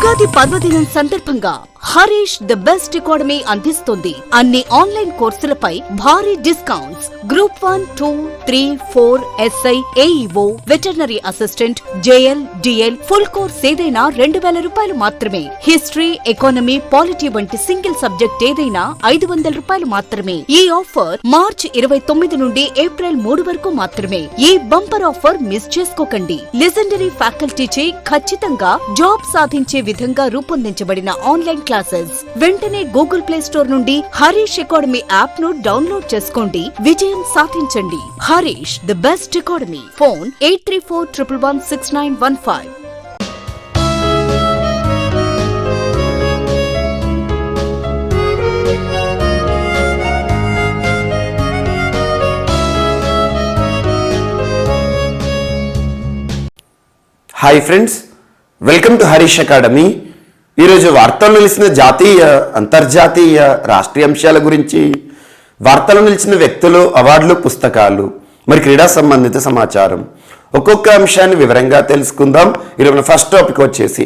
ఉగాది పర్వదినం సందర్భంగా Harish the best academy అందిస్తుంది అన్ని ఆన్లైన్ కోర్సులపై భారీ discounts. Group 1, 2, 3, 4 SI, AEO, veterinary assistant, JL, DL full course ఏదైనా 2000 రూపాయలు మాత్రమే. హిస్టరీ, ఎకానమీ, పాలిటీ వంటి సింగిల్ సబ్జెక్ట్ ఏదైనా 500 రూపాయలు మాత్రమే. ఈ ఆఫర్ మార్చి 29 నుండి ఏప్రిల్ 3 వరకు మాత్రమే. ఈ బంపర్ ఆఫర్ మిస్ చేసుకోకండి. లెజెండరీ ఫ్యాకల్టీచే ఖచ్చితంగా జాబ్ సాధించే విధంగా రూపొందించబడిన ఆన్లైన్ క్లాసెస్. వెంటనే గూగుల్ ప్లే స్టోర్ నుండి హరీష్ అకాడమీ యాప్ ను డౌన్లోడ్ చేసుకోండి. విజయం సాధించండి. Harish the best academy. Phone 8341116915. Hi friends, welcome to Harish academy. ఈరోజు వార్తల్లో నిలిచిన జాతీయ, అంతర్జాతీయ, రాష్ట్రీయ అంశాల గురించి, వార్తల్లో నిలిచిన వ్యక్తులు, అవార్డులు, పుస్తకాలు, మరి క్రీడా సంబంధిత సమాచారం, ఒక్కొక్క అంశాన్ని వివరంగా తెలుసుకుందాం. ఈరోజు ఫస్ట్ టాపిక్ వచ్చేసి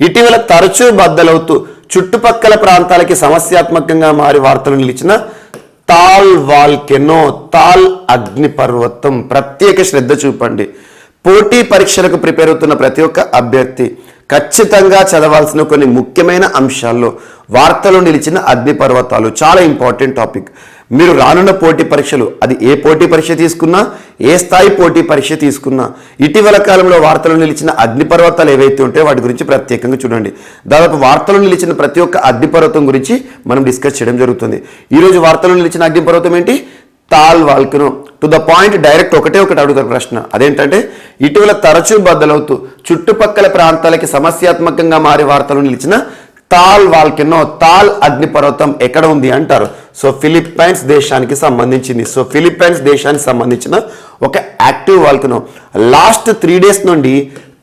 ఇటీవల తరచూ బద్దలవుతూ చుట్టుపక్కల ప్రాంతాలకి సమస్యాత్మకంగా మారి వార్తలు నిలిచిన తాల్ వాల్కెనో, తాల్ అగ్నిపర్వతం. ప్రత్యేక శ్రద్ధ చూపండి. పోటీ పరీక్షలకు ప్రిపేర్ అవుతున్న ప్రతి ఒక్క అభ్యర్థి ఖచ్చితంగా చదవాల్సిన కొన్ని ముఖ్యమైన అంశాల్లో వార్తలు నిలిచిన అగ్నిపర్వతాలు చాలా ఇంపార్టెంట్ టాపిక్. మీరు రానున్న పోటీ పరీక్షలు, అది ఏ పోటీ పరీక్ష తీసుకున్నా, ఏ స్థాయి పోటీ పరీక్ష తీసుకున్నా, ఇటీవల కాలంలో వార్తలు నిలిచిన అగ్నిపర్వతాలు ఏవైతే ఉంటాయో వాటి గురించి ప్రత్యేకంగా చూడండి. దాదాపు వార్తలు నిలిచిన ప్రతి ఒక్క అగ్నిపర్వతం గురించి మనం డిస్కస్ చేయడం జరుగుతుంది. ఈరోజు వార్తలు నిలిచిన అగ్నిపర్వతం ఏంటి? Taal volcano. To the point, direct ఒకటే ఒకటి అడుగుతారు ప్రశ్న. అదేంటంటే ఇటీవల తరచూ బద్దలవుతూ చుట్టుపక్కల ప్రాంతాలకి సమస్యాత్మకంగా మారి వార్తలు నిలిచిన తాల్ వాల్కెనో, తాల్ అగ్నిపర్వతం ఎక్కడ ఉంది అంటారు. సో ఫిలిప్పైన్స్ దేశానికి సంబంధించింది. సో ఫిలిప్పైన్స్ దేశానికి సంబంధించిన ఒక యాక్టివ్ వాల్కెనో లాస్ట్ 3 days నుండి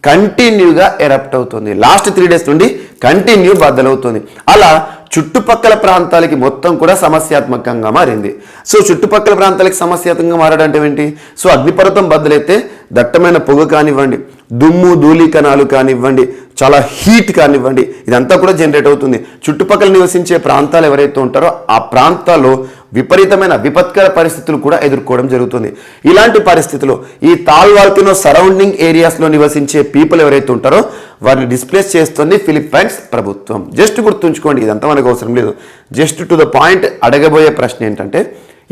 కంటిన్యూగా ఎరప్ట్ అవుతుంది. లాస్ట్ 3 days నుండి కంటిన్యూ బద్దలవుతుంది. అలా చుట్టుపక్కల ప్రాంతాలకి మొత్తం కూడా సమస్యాత్మకంగా మారింది. సో చుట్టుపక్కల ప్రాంతాలకి సమస్యాత్మకంగా మారడం ఏంటి? సో అగ్నిపర్వతం బద్దలైతే దట్టమైన పొగ కానివ్వండి, దుమ్ము ధూళి కణాలు కానివ్వండి, చాలా హీట్ కానివ్వండి, ఇదంతా కూడా జనరేట్ అవుతుంది. చుట్టుపక్కల నివసించే ప్రాంతాలు ఎవరైతే ఉంటారో ఆ ప్రాంతాల్లో విపరీతమైన విపత్కర పరిస్థితులు కూడా ఎదుర్కోవడం జరుగుతుంది. ఇలాంటి పరిస్థితుల్లో ఈ తాల్ వాల్కెనో సరౌండింగ్ ఏరియాస్లో నివసించే పీపుల్ ఎవరైతే ఉంటారో వారిని డిస్ప్లేస్ చేస్తుంది ఫిలిప్పైన్స్ ప్రభుత్వం. జస్ట్ గుర్తుంచుకోండి, ఇదంతా మనకు అవసరం లేదు. జస్ట్ టు ద పాయింట్ అడగబోయే ప్రశ్న ఏంటంటే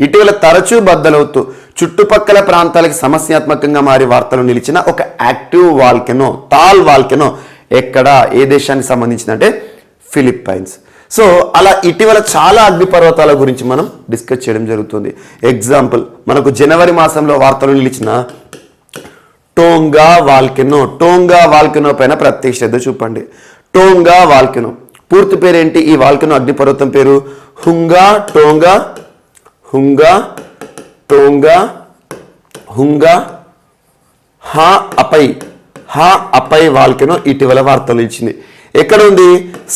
ఇటీవల తరచూ బద్దలవుతూ చుట్టుపక్కల ప్రాంతాలకి సమస్యాత్మకంగా మారి వార్తలు నిలిచిన ఒక యాక్టివ్ వాల్కెనో, తాల్ వాల్కెనో ఎక్కడ, ఏ దేశానికి సంబంధించిందంటే ఫిలిప్పైన్స్. సో అలా ఇటీవల చాలా అగ్నిపర్వతాల గురించి మనం డిస్కస్ చేయడం జరుగుతుంది. ఎగ్జాంపుల్, మనకు జనవరి మాసంలో వార్తలు నిలిచిన టోంగా వాల్కెనో, టోంగా వాల్కెనో పైన ప్రత్యేక శ్రద్ధ చూపండి. టోంగా వాల్కెనో పూర్తి పేరేంటి? ఈ వాల్కెనో అగ్నిపర్వతం పేరు హుంగా టోంగా, హుంగా టోంగా, హుంగా హా అపై, హా అపై వాల్కెనో ఇటీవల వార్తలు ఇచ్చింది. ఎక్కడ ఉంది?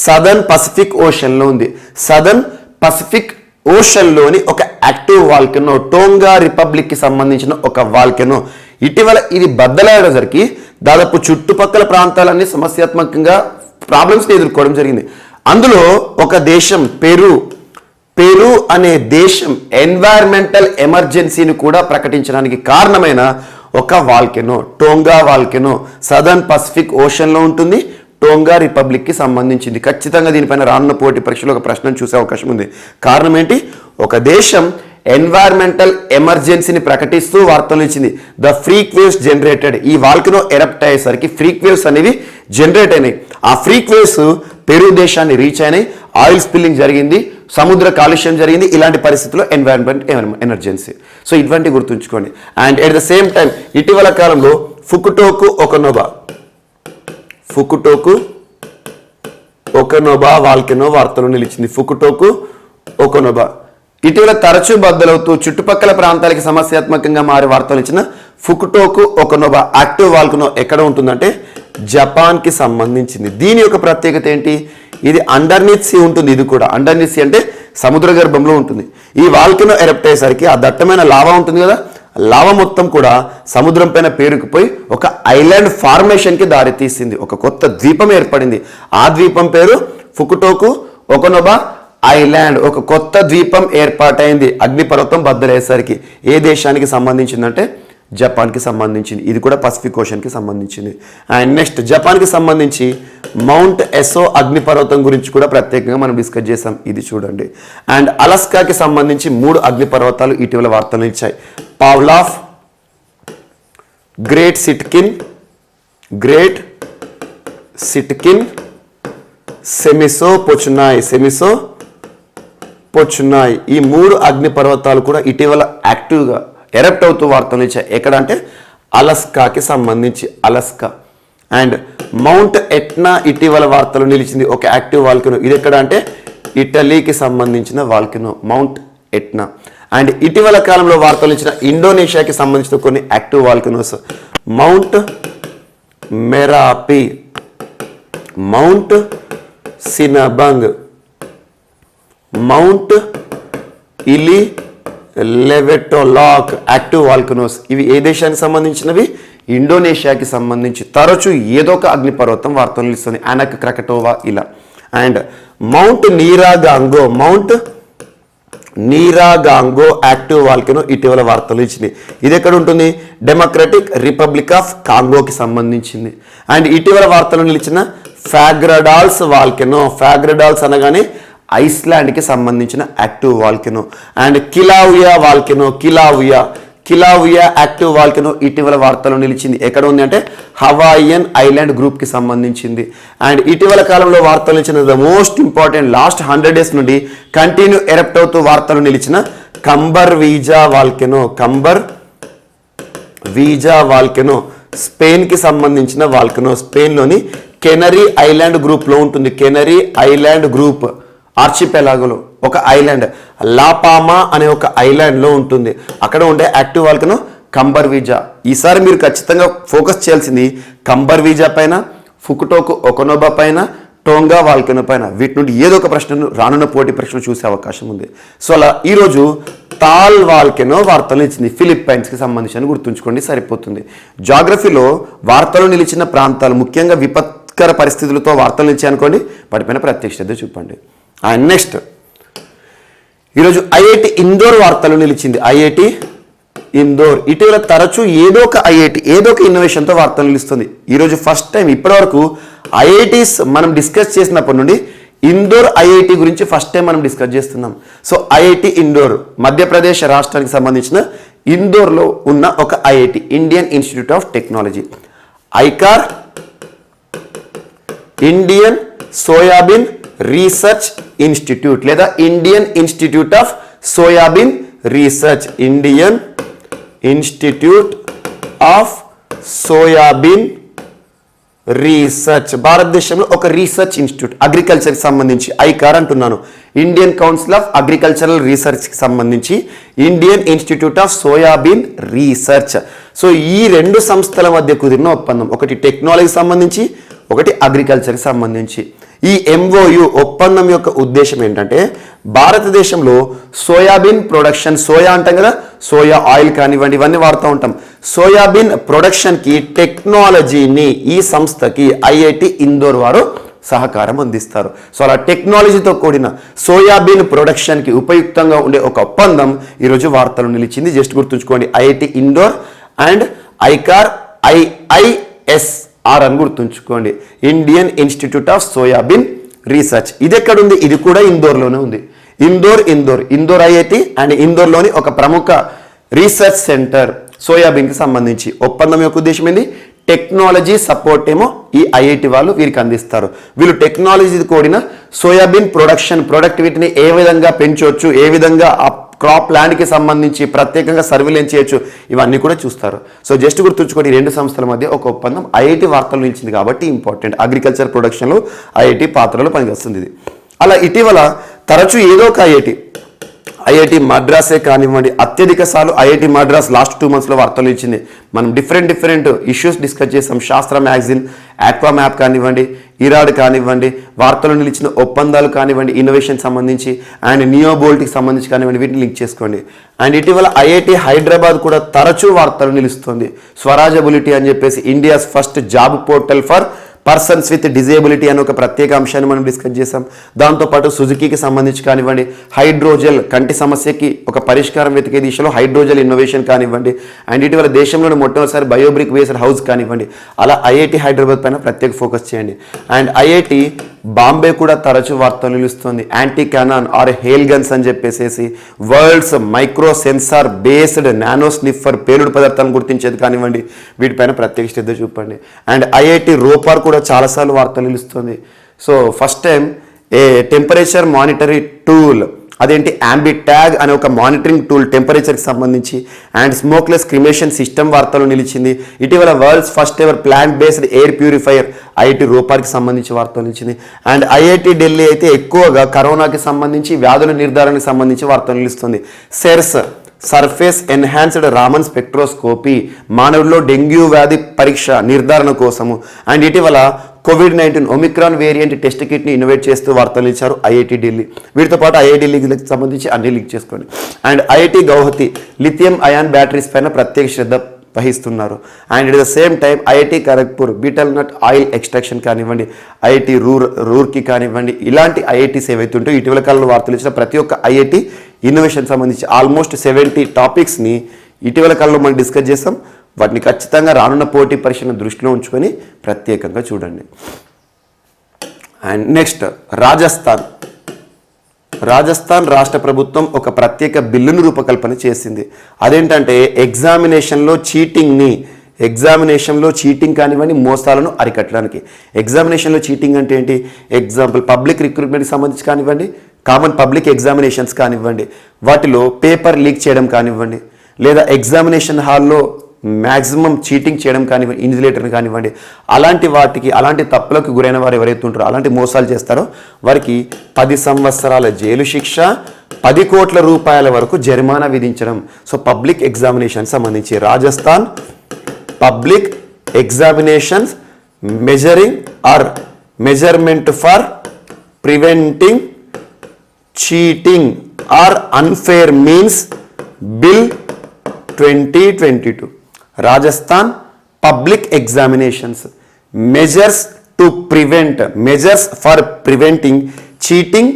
సదర్న్ పసిఫిక్ ఓషన్లో ఉంది. సదర్న్ పసిఫిక్ ఓషన్లోని ఒక యాక్టివ్ వాల్కెనో, టోంగా రిపబ్లిక్కి సంబంధించిన ఒక వాల్కెనో. ఇటీవల ఇది బద్దలయ్యేసరికి దాదాపు చుట్టుపక్కల ప్రాంతాలన్నీ సమస్యాత్మకంగా ప్రాబ్లమ్స్ని ఎదుర్కోవడం జరిగింది. అందులో ఒక దేశం పెరు అనే దేశం ఎన్వైర్మెంటల్ ఎమర్జెన్సీని కూడా ప్రకటించడానికి కారణమైన ఒక volcano Tonga volcano southern Pacific ఓషన్లో ఉంటుంది. టోంగా రిపబ్లిక్కి సంబంధించింది. ఖచ్చితంగా దీనిపైన రానున్న పోటీ పరీక్షలో ఒక ప్రశ్నను చూసే అవకాశం ఉంది. కారణం ఏంటి? ఒక దేశం ఎన్వైర్మెంటల్ ఎమర్జెన్సీని ప్రకటిస్తూ వార్తలు ఇచ్చింది. ద ఫ్రీక్ వేవ్స్ జనరేటెడ్, ఈ వాల్కెనో ఎరప్ట్ అయ్యేసరికి ఫ్రీక్ వేవ్స్ అనేవి జనరేట్ అయినాయి. ఆ ఫ్రీక్ వేవ్స్ పెరు దేశాన్ని రీచ్ అయినాయి. ఆయిల్ స్పిల్లింగ్ జరిగింది, సముద్ర కాలుష్యం జరిగింది. ఇలాంటి పరిస్థితుల్లో ఎన్వైర్మెంట్ ఎమర్జెన్సీ. సో ఇటువంటి గుర్తుంచుకోండి. And at the same time ఇటీవల కాలంలో ఫుకుటోకు ఒకనోబా వాల్కెనో వార్తలు నిలిచింది. ఫుకుటోకు ఒకనోబా ఇటీవల తరచూ బద్దలవుతూ చుట్టుపక్కల ప్రాంతాలకి సమస్యాత్మకంగా మారి వార్తలు ఇచ్చిన ఫుకుటోకు ఒకనోబా యాక్టివ్ వాల్కెనో ఎక్కడ ఉంటుందంటే జపాన్కి సంబంధించింది. దీని యొక్క ప్రత్యేకత ఏంటి? ఇది అండర్నీత్ సీ ఉంటుంది. ఇది కూడా అండర్నీత్ సీ అంటే సముద్ర గర్భంలో ఉంటుంది. ఈ వాల్కెనో ఎరప్ట్ అయ్యేసరికి ఆ దట్టమైన లావా ఉంటుంది కదా, లావా మొత్తం కూడా సముద్రం పైన పేరుకుపోయి ఒక ఐలాండ్ ఫార్మేషన్కి దారితీసింది, ఒక కొత్త ద్వీపం ఏర్పడింది. ఆ ద్వీపం పేరు ఫుకుటోకు ఒకొనోబా ఐలాండ్. ఒక కొత్త ద్వీపం ఏర్పాటైంది అగ్నిపర్వతం బద్దలయ్యేసరికి. ఏ దేశానికి సంబంధించిందంటే జపాన్కి సంబంధించింది. ఇది కూడా పసిఫిక్ ఓషన్కి సంబంధించింది. అండ్ నెక్స్ట్ జపాన్కి సంబంధించి మౌంట్ ఎసో అగ్నిపర్వతం గురించి కూడా ప్రత్యేకంగా మనం డిస్కస్ చేసాం, ఇది చూడండి. అండ్ అలస్కాకి సంబంధించి 3 అగ్నిపర్వతాలు ఇటీవల వార్తలు ఇచ్చాయి. పావ్లాఫ్, గ్రేట్ సిట్కిన్, సెమిసో పొచునాయ్. ఈ 3 అగ్నిపర్వతాలు కూడా ఇటీవల యాక్టివ్గా ఎరప్ట్ అవుతూ వార్తలు ఇచ్చాయి. ఎక్కడ అంటే అలస్కాకి సంబంధించి, అలస్కా. అండ్ మౌంట్ ఎట్నా ఇటీవల వార్తలు నిలిచింది, ఒక యాక్టివ్ వాల్కెనో. ఇది ఎక్కడ అంటే ఇటలీకి సంబంధించిన వాల్కెనో మౌంట్ ఎట్నా. అండ్ ఇటీవల కాలంలో వార్తలు ఇచ్చిన ఇండోనేషియాకి సంబంధించిన కొన్ని active volcanoes, Mount Merapi, Mount Sinabung, Mount Ili Lewotolok active volcanoes. ఇవి ఏ దేశానికి సంబంధించినవి? ఇండోనేషియాకి సంబంధించి. తరచూ ఏదో ఒక అగ్నిపర్వతం వార్తలు ఇస్తుంది, అనక్ క్రకటోవా ఇలా. అండ్ మౌంట్ నీరాగాంగో యాక్టివ్ వాల్కనో ఇటీవల వార్తలు ఇచ్చింది. ఇది ఎక్కడ ఉంటుంది? డెమోక్రటిక్ రిపబ్లిక్ ఆఫ్ కాంగోకి సంబంధించింది. అండ్ ఇటీవల వార్తలు నిలిచిన ఫాగ్రడాల్స్ వాల్కెనో, ఫాగ్రడాల్స్ అనగానే ఐస్లాండ్కి సంబంధించిన active volcano. And Kilauea active volcano ఇటీవల వార్తలు నిలిచింది. ఎక్కడ ఉంది అంటే హవాయియన్ ఐలాండ్ గ్రూప్కి సంబంధించింది. అండ్ ఇటీవల కాలంలో వార్తలు నిలిచిన the most important last 100 days నుండి కంటిన్యూ ఎరప్ట్ అవుతూ వార్తలు నిలిచిన కంబర్ వీజా వాల్కెనో స్పెయిన్కి సంబంధించిన వాల్కెనో. స్పెయిన్లోని కెనరీ ఐలాండ్ గ్రూప్లో ఉంటుంది. కెనరీ ఐలాండ్ గ్రూప్ ఆర్చిపెలాగోలో ఒక ఐలాండ్, లాపామా అనే ఒక ఐలాండ్లో ఉంటుంది. అక్కడ ఉండే యాక్టివ్ వాల్కెనో కంబర్ వీజా. ఈసారి మీరు ఖచ్చితంగా ఫోకస్ చేయాల్సింది కంబర్ వీజా పైన, ఫుకుటోకు ఒకొనోబా పైన, టోంగా వాల్కెనో పైన. వీటి నుండి ఏదో ఒక ప్రశ్నను రానున్న పోటీ ప్రశ్నలు చూసే అవకాశం ఉంది. సో అలా ఈరోజు తాల్ వాల్కెనో వార్తలు ఇచ్చింది, ఫిలిప్పైన్స్కి సంబంధించి గుర్తుంచుకోండి, సరిపోతుంది. జాగ్రఫీలో వార్తలు నిలిచిన ప్రాంతాలు, ముఖ్యంగా విపత్కర పరిస్థితులతో వార్తలు నిలిచాయనుకోండి, వాటిపైన ప్రత్యేక శ్రద్ధ చూపండి. అండ్ నెక్స్ట్ ఈరోజు ఐఐటి ఇందోర్ వార్తలు నిలిచింది. ఐఐటి ఇందోర్ ఇటీవల తరచూ ఏదో ఒక ఇన్నోవేషన్తో వార్తలు నిలుస్తుంది. ఈరోజు ఫస్ట్ టైం ఇప్పటివరకు ఐఐటీస్ మనం డిస్కస్ చేసినప్పటి నుండి ఇందోర్ ఐఐటి గురించి ఫస్ట్ టైం మనం డిస్కస్ చేస్తున్నాం. సో ఐఐటి ఇందోర్ మధ్యప్రదేశ్ రాష్ట్రానికి సంబంధించిన ఇందోర్లో ఉన్న ఒక IIT, Indian institute of technology. ICAR, Indian soybean research institute లేదా Indian institute of soybean research, Indian institute of soybean research. భారతదేశంలో ఒక రీసెర్చ్ ఇన్స్టిట్యూట్ అగ్రికల్చర్కి సంబంధించి, ఐకార్ అంటున్నాను, ఇండియన్ కౌన్సిల్ ఆఫ్ అగ్రికల్చరల్ రీసెర్చ్కి సంబంధించి Indian institute of soybean research. So ఈ 2 సంస్థల మధ్య కుదిరిన ఒప్పందం, ఒకటి టెక్నాలజీకి సంబంధించి, ఒకటి అగ్రికల్చర్కి సంబంధించి. ఈ ఎంఓయు ఒప్పందం యొక్క ఉద్దేశం ఏంటంటే భారతదేశంలో సోయాబీన్ ప్రొడక్షన్, సోయా అంటాం కదా, సోయా ఆయిల్ కానివ్వండి, ఇవన్నీ వాడుతూ ఉంటాం. సోయాబీన్ ప్రొడక్షన్కి టెక్నాలజీని ఈ సంస్థకి ఐఐటి ఇందోర్ వారు సహకారం అందిస్తారు. సో అలా టెక్నాలజీతో కూడిన సోయాబీన్ ప్రొడక్షన్కి ఉపయుక్తంగా ఉండే ఒక ఒప్పందం ఈరోజు వార్తలు నిలిచింది. జస్ట్ గుర్తుంచుకోండి, IIT Indore and ICAR, IISR అని గుర్తుంచుకోండి, Indian institute of soybean research. ఇది ఎక్కడుంది? ఇది కూడా ఇందోర్లోనే ఉంది. ఇందోర్ ఐఐటి అండ్ ఇందోర్లోని ఒక ప్రముఖ రీసెర్చ్ సెంటర్ సోయాబీన్కి సంబంధించి. ఒప్పందం యొక్క ఉద్దేశం ఏంది? టెక్నాలజీ సపోర్ట్ ఏమో ఈ ఐఐటి వాళ్ళు వీరికి అందిస్తారు. వీళ్ళు టెక్నాలజీ కూడిన సోయాబీన్ ప్రొడక్టివిటీని ఏ విధంగా పెంచవచ్చు, ఏ విధంగా క్రాప్ ల్యాండ్కి సంబంధించి ప్రత్యేకంగా సర్వేలెన్స్ చేయొచ్చు, ఇవన్నీ కూడా చూస్తారు. సో జస్ట్ గుర్తుంచుకోండి, 2 సంస్థల మధ్య ఒక ఒప్పందం ఐఐటి వార్తలు నిలిచింది కాబట్టి ఇంపార్టెంట్. అగ్రికల్చర్ ప్రొడక్షన్లో ఐఐటి పాత్రలో పనిచేస్తుంది ఇది. అలా ఇటీవల తరచూ ఏదో ఒక ఐఐటి మద్రాసే కానివ్వండి, అత్యధిక సార్లు ఐఐటి మద్రాస్ లాస్ట్ 2 monthsలో వార్తలు ఇచ్చింది. మనం డిఫరెంట్ ఇష్యూస్ డిస్కస్ చేసాం. శాస్త్ర మ్యాగజైన్, ఆక్వా మ్యాప్ కానివ్వండి, ఇరాడ్ కానివ్వండి, వార్తలు నిలిచిన ఒప్పందాలు కానివ్వండి, ఇన్నోవేషన్ సంబంధించి అండ్ నియోబోల్ట్కి సంబంధించి కానివ్వండి, వీటిని లింక్ చేసుకోండి. అండ్ ఇటీవల ఐఐటి హైదరాబాద్ కూడా తరచూ వార్తలు నిలుస్తుంది. స్వరాజబిలిటీ అని చెప్పేసి India's first job portal for persons with disability అని ఒక ప్రత్యేక అంశాన్ని మనం డిస్కస్ చేసాం. దాంతోపాటు సుజుకీకి సంబంధించి కానివ్వండి, హైడ్రోజెల్ కంటి సమస్యకి ఒక పరిష్కారం వెతికే దిశలో హైడ్రోజెల్ ఇన్నోవేషన్ కానివ్వండి, అండ్ ఇటీవల దేశంలోని మొట్టమొదటిసారి బయోబ్రిక్ బేస్డ్ హౌస్ కానివ్వండి, అలా ఐఐటి హైదరాబాద్ పైన ప్రత్యేక ఫోకస్ చేయండి. అండ్ ఐఐటి బాంబే కూడా తరచూ వార్తలు నిలుస్తుంది. Anti cannon or hail guns అని చెప్పేసి world's micro sensor based nano sniffer పేలుడు పదార్థాలను గుర్తించేది కానివ్వండి, వీటిపైన ప్రత్యేక శ్రద్ధ చూపండి. అండ్ ఐఐటి రోపార్ కూడా చాలాసార్లు వార్తలు నిలుస్తుంది. సో ఫస్ట్ టైం ఏ టెంపరేచర్ మానిటరీ టూల్, అదేంటి అంబిటాగ్ అనే ఒక మానిటరింగ్ టూల్ టెంపరేచర్కి సంబంధించి, అండ్ స్మోక్లెస్ క్రిమేషన్ సిస్టమ్ వార్తలు నిలిచింది. ఇటీవల world's first ever plant based air purifier IIT రోపార్కి సంబంధించి వార్తలు నిలిచింది. అండ్ ఐఐటి ఢిల్లీ అయితే ఎక్కువగా కరోనాకి సంబంధించి వ్యాధుల నిర్ధారణకు సంబంధించి వార్తలు నిలుస్తుంది. SERS surface enhanced Raman spectroscopy మానవుల్లో డెంగ్యూ వ్యాధి పరీక్ష నిర్ధారణ కోసము. అండ్ ఇటీవల కోవిడ్-19 ఒమిక్రాన్ వేరియంట్ టెస్ట్ కిట్ని ఇన్నోవేట్ చేస్తూ వార్తలు ఇచ్చారు ఐఐటి ఢిల్లీ. వీటితో పాటు ఐఐటి ఢిల్లీకి సంబంధించి అన్ని లింక్ చేసుకోండి. And IIT Guwahati lithium ion batteries పైన ప్రత్యేక శ్రద్ధ వహిస్తున్నారు. And at the same time IIT Kharagpur betel nut oil extraction కానివ్వండి, ఐఐటి రూర్కి కానివ్వండి, ఇలాంటి ఐఐటీస్ ఏవైతే ఉంటాయో ఇటీవల కాలంలో వార్తలు ఇచ్చిన ప్రతి ఒక్క ఐఐటి ఇన్నోవేషన్ సంబంధించి ఆల్మోస్ట్ 70 టాపిక్స్ని ఇటీవల కాలంలో మనం డిస్కస్ చేస్తాం. వాటిని ఖచ్చితంగా రానున్న పోటీ పరీక్షలను దృష్టిలో ఉంచుకొని ప్రత్యేకంగా చూడండి. అండ్ నెక్స్ట్ రాజస్థాన్ రాష్ట్ర ప్రభుత్వం ఒక ప్రత్యేక బిల్లును రూపకల్పన చేసింది. అదేంటంటే ఎగ్జామినేషన్లో చీటింగ్ కానివ్వండి, మోసాలను అరికట్టడానికి. ఎగ్జామినేషన్లో చీటింగ్ అంటే ఏంటి? ఎగ్జాంపుల్ పబ్లిక్ రిక్రూట్మెంట్కి సంబంధించి కానివ్వండి, కామన్ పబ్లిక్ ఎగ్జామినేషన్స్ కానివ్వండి, వాటిలో పేపర్ లీక్ చేయడం కానివ్వండి, లేదా ఎగ్జామినేషన్ హాల్లో మ్యాక్సిమం చీటింగ్ చేయడం కానివ్వండి, ఇన్విజిలేటర్ని కానివ్వండి, అలాంటి తప్పులకు గురైన వారు ఎవరైతే ఉంటారో, అలాంటి మోసాలు చేస్తారో వారికి 10 సంవత్సరాల జైలు శిక్ష, 10 కోట్ల రూపాయల వరకు జరిమానా విధించడం. సో పబ్లిక్ ఎగ్జామినేషన్ సంబంధించి Rajasthan public examinations measurement for preventing cheating or unfair means bill 2022. Rajasthan public examinations measures for preventing cheating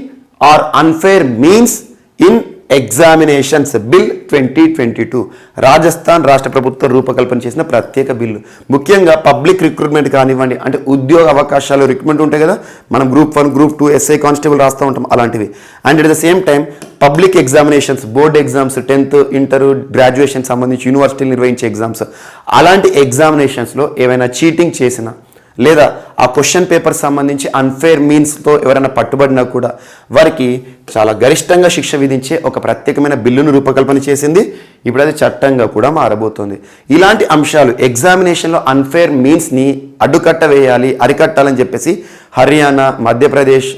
or unfair means in examinations bill 2022. Rajasthan రాష్ట్ర ప్రభుత్వం రూపకల్పన చేసిన ప్రత్యేక బిల్లు. ముఖ్యంగా పబ్లిక్ రిక్రూట్మెంట్ కానివ్వండి, అంటే ఉద్యోగ అవకాశాలు రిక్రూట్మెంట్ ఉంటాయి కదా, మనం గ్రూప్ 1 గ్రూప్ 2 ఎస్ఐ కానిస్టేబుల్ రాస్తూ ఉంటాం, అలాంటివి. And at the same time public examinations, board exams, 10th inter graduation సంబంధించి యూనివర్సిటీలు నిర్వహించే ఎగ్జామ్స్, అలాంటి ఎగ్జామినేషన్స్లో ఏమైనా చీటింగ్ చేసినా లేదా ఆ క్వశ్చన్ పేపర్ సంబంధించి అన్ఫేర్ మీన్స్తో ఎవరైనా పట్టుబడినా కూడా వారికి చాలా గరిష్టంగా శిక్ష విధించే ఒక ప్రత్యేకమైన బిల్లును రూపకల్పన చేసింది. ఇప్పుడు అది చట్టంగా కూడా మారబోతోంది. ఇలాంటి అంశాలు ఎగ్జామినేషన్లో అన్ఫేర్ మీన్స్ని అరికట్టాలని చెప్పేసి హర్యానా, మధ్యప్రదేశ్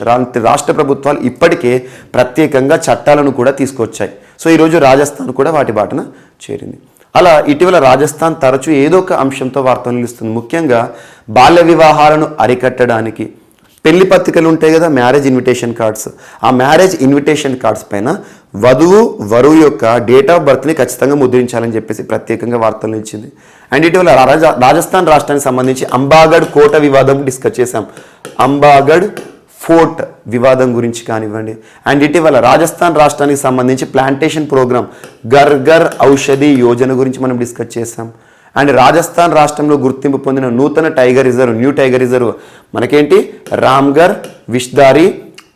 రాష్ట్ర ప్రభుత్వాలు ఇప్పటికే ప్రత్యేకంగా చట్టాలను కూడా తీసుకొచ్చాయి. సో ఈరోజు రాజస్థాన్ కూడా వాటి బాటన చేరింది. అలా ఇటీవల రాజస్థాన్ తరచూ ఏదో ఒక అంశంతో వార్తలు నిలుస్తుంది. ముఖ్యంగా బాల్య వివాహాలను అరికట్టడానికి పెళ్లి పత్రికలు ఉంటాయి కదా, మ్యారేజ్ ఇన్విటేషన్ కార్డ్స్, ఆ మ్యారేజ్ ఇన్విటేషన్ కార్డ్స్ పైన వరువు యొక్క డేట్ ఆఫ్ బర్త్ని ఖచ్చితంగా ముద్రించాలని చెప్పేసి ప్రత్యేకంగా వార్తలు నిలిచింది. అండ్ ఇటీవల రాజస్థాన్ రాష్ట్రానికి సంబంధించి అంబాగఢ్ కోట వివాదం డిస్కస్ చేశాం. అంబాగఢ్ ఫోర్ట్ వివాదం గురించి కానివ్వండి. అండ్ ఇటీవల రాజస్థాన్ రాష్ట్రానికి సంబంధించి ప్లాంటేషన్ ప్రోగ్రామ్ ఘర్ ఔషధి యోజన గురించి మనం డిస్కస్ చేసాం. అండ్ రాజస్థాన్ రాష్ట్రంలో గుర్తింపు పొందిన నూతన న్యూ టైగర్ రిజర్వ్ మనకేంటి రామ్గర్ విష్దారి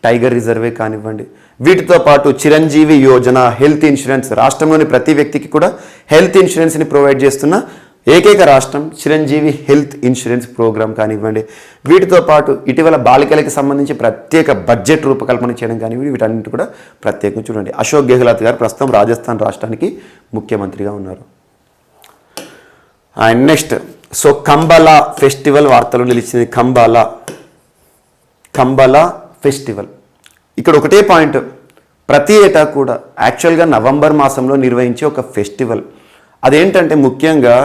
టైగర్ రిజర్వే కానివ్వండి. వీటితో పాటు చిరంజీవి యోజన హెల్త్ ఇన్సూరెన్స్, రాష్ట్రంలోని ప్రతి వ్యక్తికి కూడా హెల్త్ ఇన్సూరెన్స్ని ప్రొవైడ్ చేస్తున్న ఏకైక రాష్ట్రం చిరంజీవి హెల్త్ ఇన్సూరెన్స్ ప్రోగ్రామ్ కానివ్వండి. వీటితో పాటు ఇటీవల బాలికలకి సంబంధించి ప్రత్యేక బడ్జెట్ రూపకల్పన చేయడం కానివ్వండి, వీటన్నిటి కూడా ప్రత్యేకంగా చూడండి. అశోక్ గెహ్లాట్ గారు ప్రస్తుతం రాజస్థాన్ రాష్ట్రానికి ముఖ్యమంత్రిగా ఉన్నారు. అండ్ నెక్స్ట్ కంబాలా ఫెస్టివల్ వార్తలు నిలిచింది. కంబాలా ఫెస్టివల్ ఇక్కడ ఒకటే పాయింట్, ప్రతి ఏటా కూడా యాక్చువల్గా నవంబర్ మాసంలో నిర్వహించే ఒక ఫెస్టివల్. అదేంటంటే ముఖ్యంగా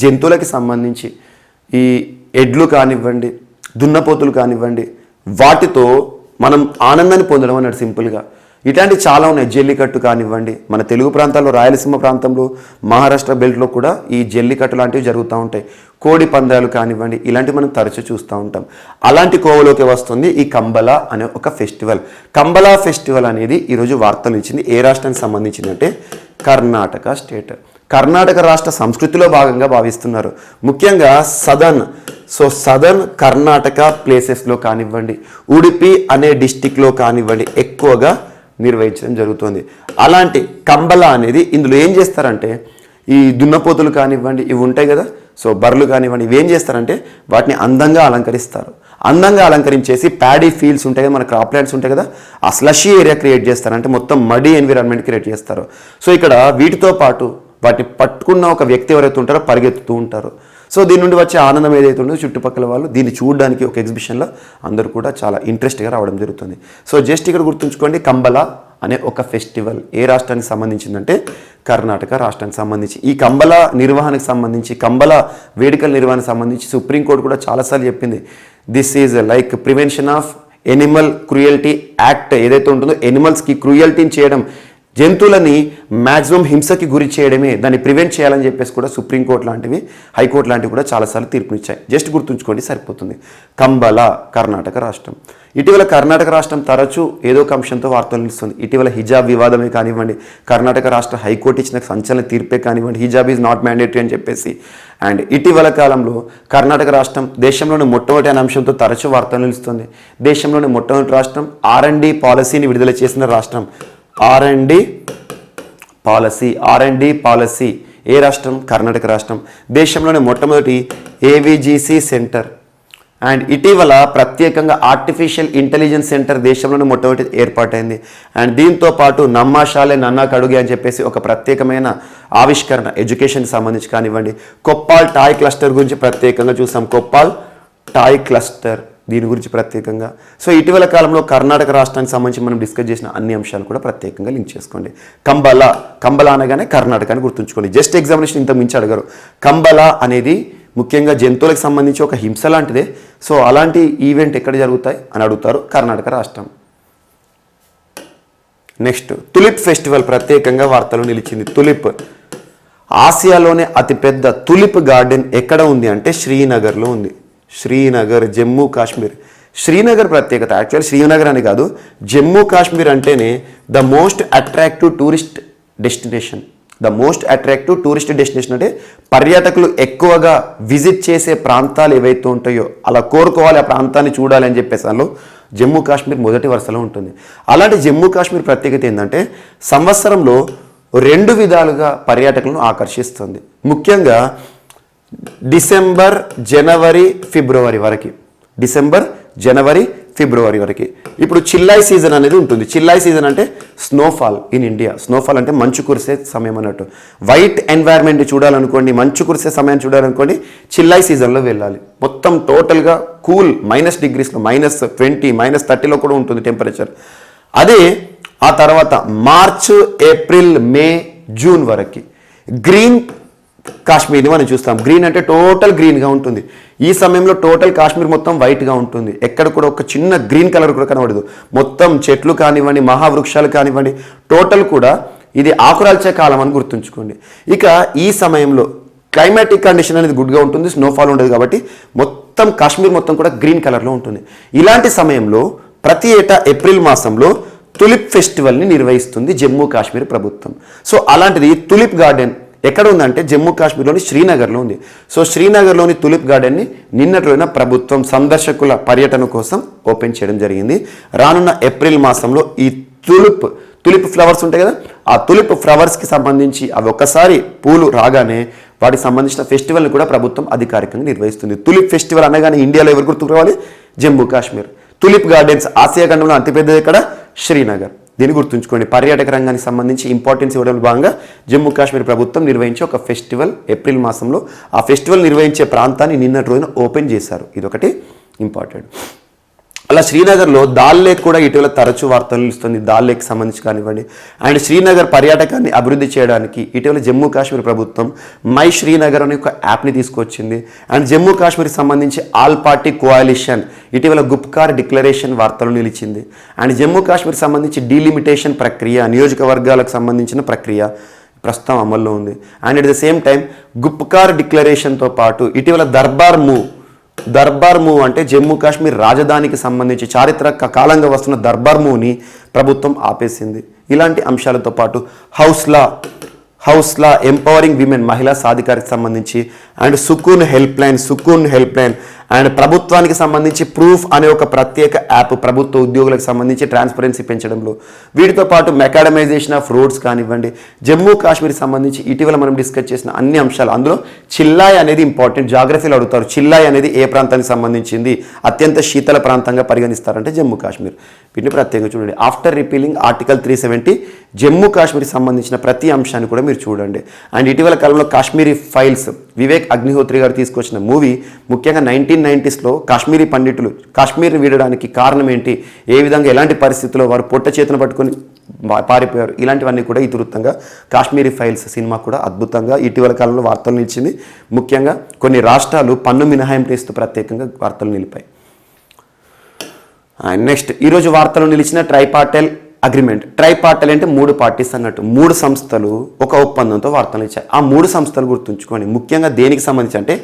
జంతువులకి సంబంధించి ఈ ఎడ్లు కానివ్వండి, దున్నపోతులు కానివ్వండి, వాటితో మనం ఆనందాన్ని పొందడం అన్నట్టు సింపుల్గా. ఇట్లాంటివి చాలా ఉన్నాయి. జల్లికట్టు కానివ్వండి, మన తెలుగు ప్రాంతాల్లో రాయలసీమ ప్రాంతంలో, మహారాష్ట్ర బెల్ట్లో కూడా ఈ జల్లికట్టు లాంటివి జరుగుతూ ఉంటాయి. కోడి పందాలు కానివ్వండి, ఇలాంటివి మనం తరచూ చూస్తూ ఉంటాం. అలాంటి కోవలోకి వస్తుంది ఈ కంబలా అనే ఒక ఫెస్టివల్. కంబలా ఫెస్టివల్ అనేది ఈరోజు వార్తలు ఇచ్చింది. ఏ రాష్ట్రానికి సంబంధించిందంటే కర్ణాటక స్టేట్. కర్ణాటక రాష్ట్ర సంస్కృతిలో భాగంగా భావిస్తున్నారు. ముఖ్యంగా సదర్న్ కర్ణాటక ప్లేసెస్లో కానివ్వండి, ఉడిపి అనే డిస్టిక్లో కానివ్వండి ఎక్కువగా నిర్వహించడం జరుగుతుంది. అలాంటి కంబల అనేది ఇందులో ఏం చేస్తారంటే, ఈ దున్నపోతులు కానివ్వండి, ఇవి ఉంటాయి కదా, సో బర్రెలు కానివ్వండి, ఇవి ఏం చేస్తారంటే వాటిని అందంగా అలంకరిస్తారు. అందంగా అలంకరించేసి ప్యాడీ ఫీల్డ్స్ ఉంటాయి కదా, మన క్రాప్ ల్యాండ్స్ ఉంటాయి కదా, ఆ స్లషీ ఏరియా క్రియేట్ చేస్తారు. అంటే మొత్తం మడీ ఎన్విరాన్మెంట్ క్రియేట్ చేస్తారు. సో ఇక్కడ వీటితో పాటు వాటిని పట్టుకున్న ఒక వ్యక్తి ఎవరైతే ఉంటారో పరిగెత్తుతూ ఉంటారు. సో దీని నుండి వచ్చే ఆనందం ఏదైతే ఉందో చుట్టుపక్కల వాళ్ళు దీన్ని చూడడానికి ఒక ఎగ్జిబిషన్లో అందరూ కూడా చాలా ఇంట్రెస్ట్గా రావడం జరుగుతుంది. సో జస్ట్ ఇక్కడ గుర్తుంచుకోండి, కంబలా అనే ఒక ఫెస్టివల్ ఏ రాష్ట్రానికి సంబంధించిందంటే కర్ణాటక రాష్ట్రానికి సంబంధించి. ఈ కంబలా నిర్వహణకు సంబంధించి, కంబలా వేడుకల నిర్వహణకు సంబంధించి సుప్రీంకోర్టు కూడా చాలాసార్లు చెప్పింది. This is like prevention of Animal cruelty act ఏదైతే ఉంటుందో, ఎనిమల్స్కి క్రూయల్టీని చేయడం, జంతువులని మ్యాక్సిమం హింసకి గురి చేయడమే దాన్ని ప్రివెంట్ చేయాలని చెప్పేసి కూడా సుప్రీంకోర్టు లాంటివి, హైకోర్టు లాంటివి కూడా చాలాసార్లు తీర్పునిచ్చాయి. జస్ట్ గుర్తుంచుకోండి సరిపోతుంది. కంబలా కర్ణాటక రాష్ట్రం. ఇటీవల కర్ణాటక రాష్ట్రం తరచూ ఏదో ఒక అంశంతో వార్తలు నిలుస్తుంది. ఇటీవల హిజాబ్ వివాదమే కానివ్వండి, కర్ణాటక రాష్ట్ర హైకోర్టు ఇచ్చిన సంచలన తీర్పే కానివ్వండి, హిజాబ్ ఈజ్ నాట్ మ్యాండేటరీ అని చెప్పేసి. అండ్ ఇటీవల కాలంలో కర్ణాటక రాష్ట్రం దేశంలోని మొట్టమొదటి అనే అంశంతో తరచూ వార్తలు నిలుస్తుంది. దేశంలోని మొట్టమొదటి రాష్ట్రం R&D పాలసీని విడుదల చేసిన రాష్ట్రం. R&D పాలసీ ఏ రాష్ట్రం? కర్ణాటక రాష్ట్రం. దేశంలోని మొట్టమొదటి AVGC సెంటర్. అండ్ ఇటీవల ప్రత్యేకంగా ఆర్టిఫిషియల్ ఇంటెలిజెన్స్ సెంటర్ దేశంలోని మొట్టమొదటి ఏర్పాటైంది. అండ్ దీంతో పాటు నమ్మాశాలే నన్నా కడుగే అని చెప్పేసి ఒక ప్రత్యేకమైన ఆవిష్కరణ ఎడ్యుకేషన్కి సంబంధించి కానివ్వండి, కొప్పాల్ టాయ్ క్లస్టర్ గురించి ప్రత్యేకంగా చూసాం. కొప్పాల్ టాయ్ క్లస్టర్ దీని గురించి ప్రత్యేకంగా. సో ఇటీవల కాలంలో కర్ణాటక రాష్ట్రానికి సంబంధించి మనం డిస్కస్ చేసిన అన్ని అంశాలు కూడా ప్రత్యేకంగా లింక్ చేసుకోండి. కంబలా అనగానే కర్ణాటక అని గుర్తుంచుకోండి. జస్ట్ ఎగ్జామినేషన్ ఇంత మించి అడగరు. కంబలా అనేది ముఖ్యంగా జంతువులకు సంబంధించి ఒక హింస లాంటిదే. సో అలాంటి ఈవెంట్ ఎక్కడ జరుగుతాయి అని అడుగుతారు, కర్ణాటక రాష్ట్రం. నెక్స్ట్ తులిప్ ఫెస్టివల్ ప్రత్యేకంగా వార్తలు నిలిచింది. తులిప్ ఆసియాలోనే అతిపెద్ద తులిప్ గార్డెన్ ఎక్కడ ఉంది అంటే శ్రీనగర్లో ఉంది. శ్రీనగర్, జమ్మూ కాశ్మీర్. శ్రీనగర్ ప్రత్యేకత యాక్చువల్ శ్రీనగర్ అని కాదు, జమ్మూ కాశ్మీర్ అంటేనే the most attractive tourist destination. అంటే పర్యాటకులు ఎక్కువగా విజిట్ చేసే ప్రాంతాలు ఏవైతే ఉంటాయో, అలా కోరుకోవాలి ఆ ప్రాంతాన్ని చూడాలి అని చెప్పేసి అందులో జమ్మూ కాశ్మీర్ మొదటి వరుసలో ఉంటుంది. అలాంటి జమ్మూ కాశ్మీర్ ప్రత్యేకత ఏంటంటే సంవత్సరంలో 2 విధాలుగా పర్యాటకులను ఆకర్షిస్తుంది. ముఖ్యంగా డిసెంబర్, జనవరి, ఫిబ్రవరి వరకు. ఇప్పుడు చిల్లాయి సీజన్ అనేది ఉంటుంది. చిల్లాయి సీజన్ అంటే స్నోఫాల్ ఇన్ ఇండియా. స్నోఫాల్ అంటే మంచు కురిసే సమయం అన్నట్టు. వైట్ ఎన్వైర్న్మెంట్ చూడాలనుకోండి, మంచు కురిసే సమయాన్ని చూడాలనుకోండి, చిల్లాయి సీజన్లో వెళ్ళాలి. మొత్తం టోటల్గా కూల్ -డిగ్రీస్లో, -20, -30లో కూడా ఉంటుంది టెంపరేచర్. అదే ఆ తర్వాత మార్చ్, ఏప్రిల్, మే, జూన్ వరకు గ్రీన్ కాశ్మీర్ని మనం చూస్తాం. గ్రీన్ అంటే టోటల్ గ్రీన్గా ఉంటుంది. ఈ సమయంలో టోటల్ కాశ్మీర్ మొత్తం వైట్గా ఉంటుంది. ఎక్కడ కూడా ఒక చిన్న గ్రీన్ కలర్ కూడా కనబడదు. మొత్తం చెట్లు కానివ్వండి, మహావృక్షాలు కానివ్వండి, టోటల్ కూడా ఇది ఆకురాల్చే కాలం అని గుర్తుంచుకోండి. ఇక ఈ సమయంలో క్లైమాటిక్ కండిషన్ అనేది గుడ్గా ఉంటుంది, స్నోఫాల్ ఉండదు కాబట్టి మొత్తం కాశ్మీర్ మొత్తం కూడా గ్రీన్ కలర్లో ఉంటుంది. ఇలాంటి సమయంలో ప్రతి ఏటా ఏప్రిల్ మాసంలో తులిప్ ఫెస్టివల్ని నిర్వహిస్తుంది జమ్మూ కాశ్మీర్ ప్రభుత్వం. సో అలాంటిది తులిప్ గార్డెన్ ఎక్కడ ఉందంటే జమ్మూ కాశ్మీర్లోని శ్రీనగర్లో ఉంది. సో శ్రీనగర్లోని తులిప్ గార్డెన్ని నిన్నటి రోజున ప్రభుత్వం సందర్శకుల పర్యటన కోసం ఓపెన్ చేయడం జరిగింది. రానున్న ఏప్రిల్ మాసంలో ఈ తులిప్ ఫ్లవర్స్ ఉంటాయి కదా, ఆ తులిప్ ఫ్లవర్స్కి సంబంధించి అవి ఒక్కసారి పూలు రాగానే వాటికి సంబంధించిన ఫెస్టివల్ని కూడా ప్రభుత్వం అధికారికంగా నిర్వహిస్తుంది. తులిప్ ఫెస్టివల్ అనగానే ఇండియాలో ఎవరు గుర్తుకు రావాలి? Jammu Kashmir. Tulip gardens Asia ఖండంలో అతిపెద్దది ఎక్కడ? శ్రీనగర్. దీన్ని గుర్తుంచుకోండి. పర్యాటక రంగానికి సంబంధించి ఇంపార్టెన్స్ ఇవ్వడంలో భాగంగా జమ్మూ కాశ్మీర్ ప్రభుత్వం నిర్వహించే ఒక ఫెస్టివల్ ఏప్రిల్ మాసంలో, ఆ ఫెస్టివల్ నిర్వహించే ప్రాంతాన్ని నిన్నటి రోజున ఓపెన్ చేశారు. ఇదొకటి ఇంపార్టెంట్. అలా శ్రీనగర్లో దాల్ లేక్ కూడా ఇటీవల తరచూ వార్తలు ఇస్తుంది. దాల్ లేక్ సంబంధించి కానివ్వండి. అండ్ శ్రీనగర్ పర్యాటకాన్ని అభివృద్ధి చేయడానికి ఇటీవల జమ్మూ కాశ్మీర్ ప్రభుత్వం మై శ్రీనగర్ అనే ఒక యాప్ని తీసుకొచ్చింది. అండ్ జమ్మూ కాశ్మీర్కి సంబంధించి ఆల్ పార్టీ కోalition ఇటీవల గుప్కార్ డిక్లరేషన్ వార్తలు నిలిచింది. అండ్ జమ్మూ కాశ్మీర్ సంబంధించి డీలిమిటేషన్ ప్రక్రియ, నియోజకవర్గాలకు సంబంధించిన ప్రక్రియ ప్రస్తుతం అమల్లో ఉంది. And at the same time Gupkar డిక్లరేషన్తో పాటు ఇటీవల దర్బార్ మూవ్ అంటే జమ్మూ కాశ్మీర్ రాజధానికి సంబంధించి చారిత్రక కాలంగా వస్తున్న దర్బార్ మూవ్ని ప్రభుత్వం ఆపేసింది. ఇలాంటి అంశాలతో పాటు హౌస్ లా ఎంపవరింగ్ విమెన్, మహిళా సాధికారికి సంబంధించి అండ్ సుకూన్ హెల్ప్ లైన్ అండ్ ప్రభుత్వానికి సంబంధించి ప్రూఫ్ అనే ఒక ప్రత్యేక యాప్ ప్రభుత్వ ఉద్యోగులకు సంబంధించి ట్రాన్స్పరెన్సీ పెంచడంలో, వీటితో పాటు మెకాడమైజేషన్ ఆఫ్ రోడ్స్ కానివ్వండి, జమ్మూ కాశ్మీర్కి సంబంధించి ఇటీవల మనం డిస్కస్ చేసిన అన్ని అంశాలు. అందులో చిల్లాయ్ అనేది ఇంపార్టెంట్, జాగ్రఫీలో అడుగుతారు. చిల్లాయ్ అనేది ఏ ప్రాంతానికి సంబంధించింది? అత్యంత శీతల ప్రాంతంగా పరిగణిస్తారంటే జమ్మూ కాశ్మీర్. వీటిని ప్రత్యేకంగా చూడండి. ఆఫ్టర్ రిపీలింగ్ ఆర్టికల్ 370 జమ్మూ కాశ్మీర్కి సంబంధించిన ప్రతి అంశాన్ని కూడా మీరు చూడండి. అండ్ ఇటీవల కాలంలో కాశ్మీరీ ఫైల్స్ వివేక్ అగ్నిహోత్రి గారు తీసుకొచ్చిన మూవీ ముఖ్యంగా 1990sలో కాశ్మీరీ పండితులు కాశ్మీర్ని వీడడానికి కారణం ఏంటి, ఏ విధంగా ఎలాంటి పరిస్థితుల్లో వారు పొట్ట చేతును పట్టుకొని పారిపోయారు, ఇలాంటివన్నీ కూడా ఇతివృత్తంగా కాశ్మీరీ ఫైల్స్ సినిమా కూడా అద్భుతంగా ఇటీవల కాలంలో వార్తలు నిలిచింది. ముఖ్యంగా కొన్ని రాష్ట్రాలు పన్ను మినహాయింపు ఇస్తూ ప్రత్యేకంగా వార్తలు నిలిపాయి. నెక్స్ట్ ఈరోజు వార్తలు నిలిచిన ట్రైపార్టైల్ అగ్రిమెంట్. ట్రైపార్టైల్ అంటే 3 పార్టీస్ అన్నట్టు, 3 సంస్థలు ఒక ఒప్పందంతో వార్తలు ఇచ్చాయి. ఆ 3 సంస్థలు గుర్తుంచుకోండి. ముఖ్యంగా దేనికి సంబంధించి అంటే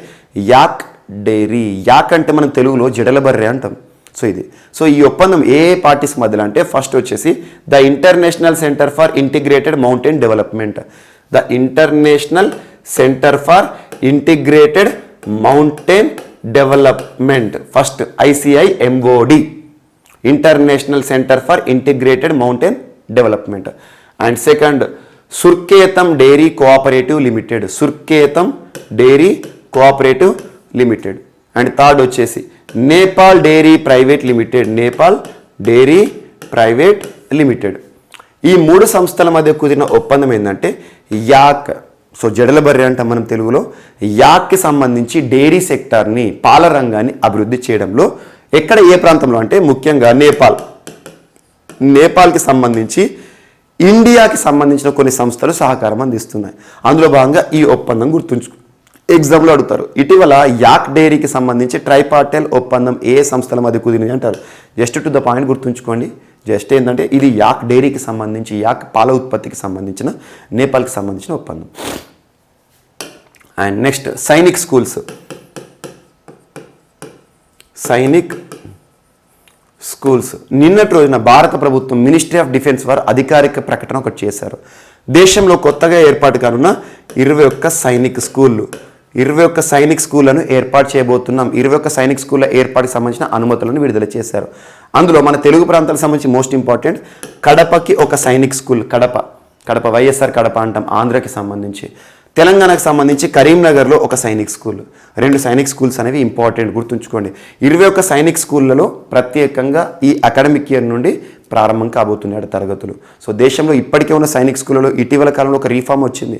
యాక్ డైరీ. యాక్ అంటే మనం తెలుగులో జడల బర్రె అంటాం. సో ఈ ఒప్పందం ఏ పార్టీస్ మధ్యలో అంటే ఫస్ట్ వచ్చేసి the international centre for integrated mountain development. The international centre for integrated mountain development, first ICIMOD, international centre for integrated mountain development. And second Surkhet dairy cooperative limited. And third వచ్చేసి Nepal dairy private limited. ఈ 3 సంస్థల మధ్య కుదిరిన ఒప్పందం ఏంటంటే యాక్. So జడల బర్రె అంటాం మనం తెలుగులో. యాక్కి సంబంధించి డైరీ సెక్టార్ని, పాల రంగాన్ని అభివృద్ధి చేయడంలో ఎక్కడ ఏ ప్రాంతంలో అంటే ముఖ్యంగా నేపాల్కి సంబంధించి ఇండియాకి సంబంధించిన కొన్ని సంస్థలు సహకారం అందిస్తున్నాయి. అందులో భాగంగా ఈ ఒప్పందం ఎగ్జామ్లో అడుగుతారు. ఇటీవల యాక్ డైరీకి సంబంధించి ట్రైపార్టైల్ ఒప్పందం ఏ సంస్థల మధ్య కుదిరింది అంటారు. జస్ట్ టు ద పాయింట్ గుర్తుంచుకోండి. జస్ట్ ఏంటంటే ఇది యాక్ డైరీకి సంబంధించి, యాక్ పాల ఉత్పత్తికి సంబంధించిన నేపాల్కి సంబంధించిన ఒప్పందం. And next Sainik schools. నిన్నటి రోజున భారత ప్రభుత్వం మినిస్ట్రీ ఆఫ్ డిఫెన్స్ వారు అధికారిక ప్రకటన ఒకటి చేశారు. దేశంలో కొత్తగా ఏర్పాటు కానున్న 21 సైనిక్ స్కూళ్లను ఏర్పాటు చేయబోతున్నాం. 21 సైనిక్ స్కూళ్ళ ఏర్పాటుకి సంబంధించిన అనుమతులను విడుదల చేశారు. అందులో మన తెలుగు ప్రాంతాలకు సంబంధించి మోస్ట్ ఇంపార్టెంట్ కడపకి ఒక సైనిక్ స్కూల్, కడప వైఎస్ఆర్ కడప అంటాం ఆంధ్రకి సంబంధించి. తెలంగాణకు సంబంధించి కరీంనగర్లో ఒక సైనిక్ స్కూల్. 2 సైనిక్ స్కూల్స్ అనేవి ఇంపార్టెంట్, గుర్తుంచుకోండి. 21 సైనిక్ స్కూళ్ళలో ప్రత్యేకంగా ఈ అకాడమిక్ ఇయర్ నుండి ప్రారంభం కాబోతున్నాడు తరగతులు. సో దేశంలో ఇప్పటికే ఉన్న సైనిక్ స్కూళ్ళలో ఇటీవల కాలంలో ఒక రీఫార్మ్ వచ్చింది.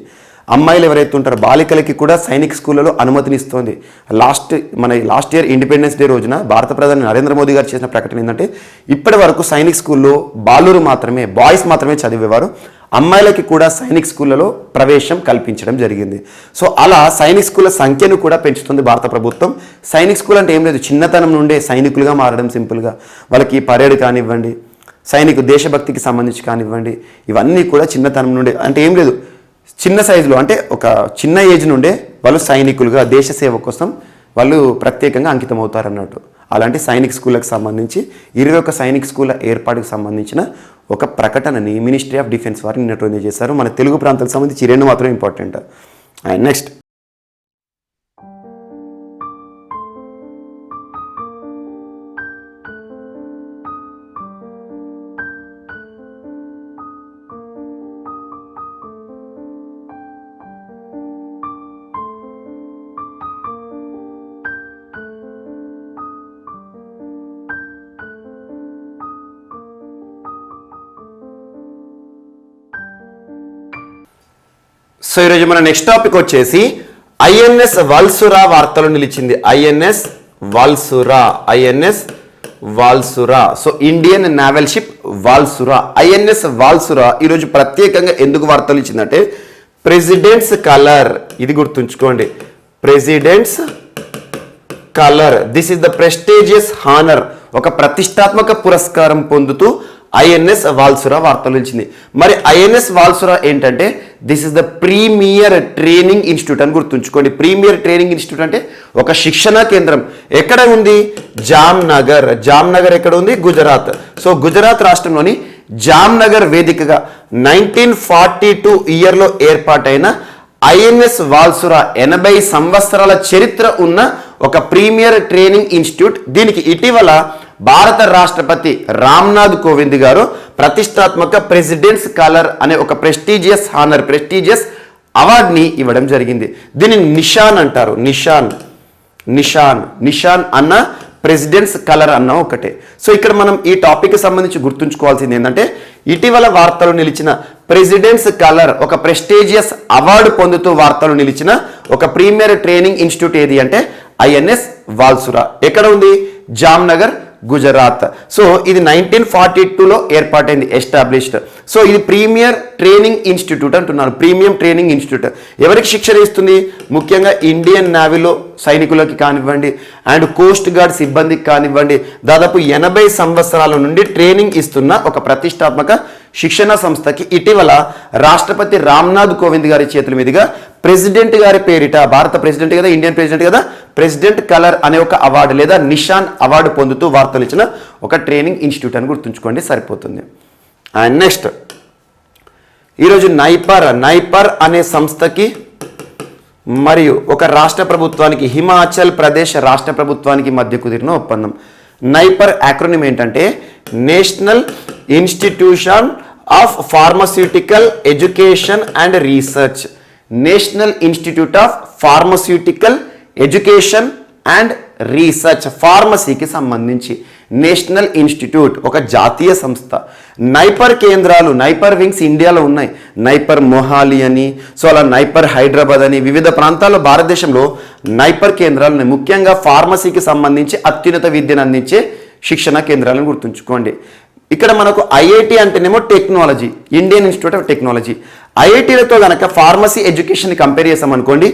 అమ్మాయిలు ఎవరైతే ఉంటారో బాలికలకి కూడా సైనిక్ స్కూళ్ళలో అనుమతినిస్తోంది. లాస్ట్ ఇయర్ ఇండిపెండెన్స్ డే రోజున భారత ప్రధాని నరేంద్ర మోదీ గారు చేసిన ప్రకటన ఏంటంటే ఇప్పటి వరకు సైనిక్ స్కూల్లో బాయ్స్ మాత్రమే చదివేవారు. అమ్మాయిలకి కూడా సైనిక్ స్కూళ్ళలో ప్రవేశం కల్పించడం జరిగింది. సో అలా సైనిక్ స్కూళ్ళ సంఖ్యను కూడా పెంచుతుంది భారత ప్రభుత్వం. సైనిక్ స్కూల్ అంటే ఏం లేదు, చిన్నతనం నుండే సైనికులుగా మారడం, సింపుల్గా వాళ్ళకి పరేడ్ కానివ్వండి, దేశభక్తికి సంబంధించి కానివ్వండి, ఇవన్నీ కూడా చిన్నతనం నుండే, అంటే ఏం లేదు చిన్న సైజులో, అంటే ఒక చిన్న ఏజ్ నుండే వాళ్ళు సైనికులుగా దేశ సేవ కోసం వాళ్ళు ప్రత్యేకంగా అంకితం అవుతారన్నట్టు. అలాంటి సైనిక్ స్కూళ్ళకి సంబంధించి 21 సైనిక్ స్కూళ్ళ ఏర్పాటుకు సంబంధించిన ఒక ప్రకటనని మినిస్ట్రీ ఆఫ్ డిఫెన్స్ వారు నిన్నటి చేశారు. మన తెలుగు ప్రాంతాలకు సంబంధించి 2 మాత్రం ఇంపార్టెంట్. అండ్ నెక్స్ట్ సో ఈరోజు మన నెక్స్ట్ టాపిక్ వచ్చేసి ఐఎన్ఎస్ వల్సురా వార్తలు నిలిచింది. INS Valsura. So Indian naval ship Valsura, INS Valsura ఈరోజు ప్రత్యేకంగా ఎందుకు వార్తలు ఇచ్చిందంటే ప్రెసిడెంట్స్ కలర్, ఇది గుర్తుంచుకోండి, president's colour, this is the prestigious honour, ఒక ప్రతిష్టాత్మక పురస్కారం పొందుతూ ఐఎన్ఎస్ వాల్సురా వార్తలు నిలిచింది. మరి ఐఎన్ఎస్ వాల్సురా ఏంటంటే this is the premier training institute అని గుర్తుంచుకోండి. ప్రీమియర్ ట్రైనింగ్ ఇన్స్టిట్యూట్ అంటే ఒక శిక్షణా కేంద్రం. ఎక్కడ ఉంది? జామ్నగర్. జామ్నగర్ ఎక్కడ ఉంది? గుజరాత్. సో గుజరాత్ రాష్ట్రంలోని జామ్నగర్ వేదికగా 1942 ఇయర్లో ఏర్పాటైన ఐఎన్ఎస్ వాల్సురా 80 సంవత్సరాల చరిత్ర ఉన్న ఒక ప్రీమియర్ ట్రైనింగ్ ఇన్స్టిట్యూట్. దీనికి ఇటీవల భారత రాష్ట్రపతి రామ్నాథ్ కోవింద్ గారు ప్రతిష్టాత్మక ప్రెసిడెంట్స్ కలర్ అనే ఒక ప్రెస్టీజియస్ హానర్, ప్రెస్టీజియస్ అవార్డుని ఇవ్వడం జరిగింది. దీన్ని నిషాన్ అంటారు. నిషాన్ నిషాన్ నిషాన్ అన్న ప్రెసిడెంట్స్ కలర్ అన్న ఒకటే. సో ఇక్కడ మనం ఈ టాపిక్ సంబంధించి గుర్తుంచుకోవాల్సింది ఏంటంటే ఇటీవల వార్తలు నిలిచిన ప్రెసిడెంట్స్ కలర్, ఒక ప్రెస్టీజియస్ అవార్డు పొందుతూ వార్తలు నిలిచిన ఒక ప్రీమియర్ ట్రైనింగ్ ఇన్స్టిట్యూట్ ఏది అంటే ఐఎన్ఎస్ వాల్సురా. ఎక్కడ ఉంది? జామ్నగర్, గుజరాత్. సో ఇది 1942లో ఏర్పాటైంది, ఎస్టాబ్లిష్డ్. సో ఇది ప్రీమియర్ ట్రైనింగ్ ఇన్స్టిట్యూట్ అంటున్నారు. ప్రీమియం ట్రైనింగ్ ఇన్స్టిట్యూట్ ఎవరికి శిక్షణ ఇస్తుంది? ముఖ్యంగా ఇండియన్ నేవీలో సైనికులకి కానివ్వండి, అండ్ కోస్ట్ గార్డ్ సిబ్బందికి కానివ్వండి, దాదాపు 80 సంవత్సరాల నుండి ట్రైనింగ్ ఇస్తున్న ఒక ప్రతిష్టాత్మక శిక్షణ సంస్థకి ఇటీవల రాష్ట్రపతి రామ్నాథ్ కోవింద్ గారి చేతుల మీదుగా ప్రెసిడెంట్ గారి పేరిట, భారత ప్రెసిడెంట్ కదా, ఇండియన్ ప్రెసిడెంట్ కదా, ప్రెసిడెంట్ కలర్ అనే ఒక అవార్డు లేదా నిషాన్ అవార్డు పొందుతూ వార్తలు ఇచ్చిన ఒక ట్రైనింగ్ ఇన్స్టిట్యూట్ అని గుర్తుంచుకోండి, సరిపోతుంది. అండ్ నెక్స్ట్ ఈరోజు నైపర్ అనే సంస్థకి మరియు ఒక రాష్ట్ర ప్రభుత్వానికి, హిమాచల్ ప్రదేశ్ రాష్ట్ర ప్రభుత్వానికి మధ్య కుదిరిన ఒప్పందం. నైపర్ యాక్రోనిమ్ ఏంటంటే national institution of pharmaceutical education and research. National institute of pharmaceutical education and research, ఫార్మసీకి సంబంధించి నేషనల్ ఇన్స్టిట్యూట్ ఒక జాతీయ సంస్థ. నైపర్ కేంద్రాలు, నైపర్ వింగ్స్ ఇండియాలో ఉన్నాయి. నైపర్ మొహాలి అని, సో అలా నైపర్ హైదరాబాద్ అని వివిధ ప్రాంతాల్లో భారతదేశంలో నైపర్ కేంద్రాలు ఉన్నాయి. ముఖ్యంగా ఫార్మసీకి సంబంధించి అత్యున్నత విద్యను అందించే శిక్షణ కేంద్రాలను గుర్తుంచుకోండి. ఇక్కడ మనకు ఐఐటి అంటేనేమో technology, Indian institute of technology. ఐఐటీలతో కనుక ఫార్మసీ ఎడ్యుకేషన్ కంపేర్ చేసామనుకోండి,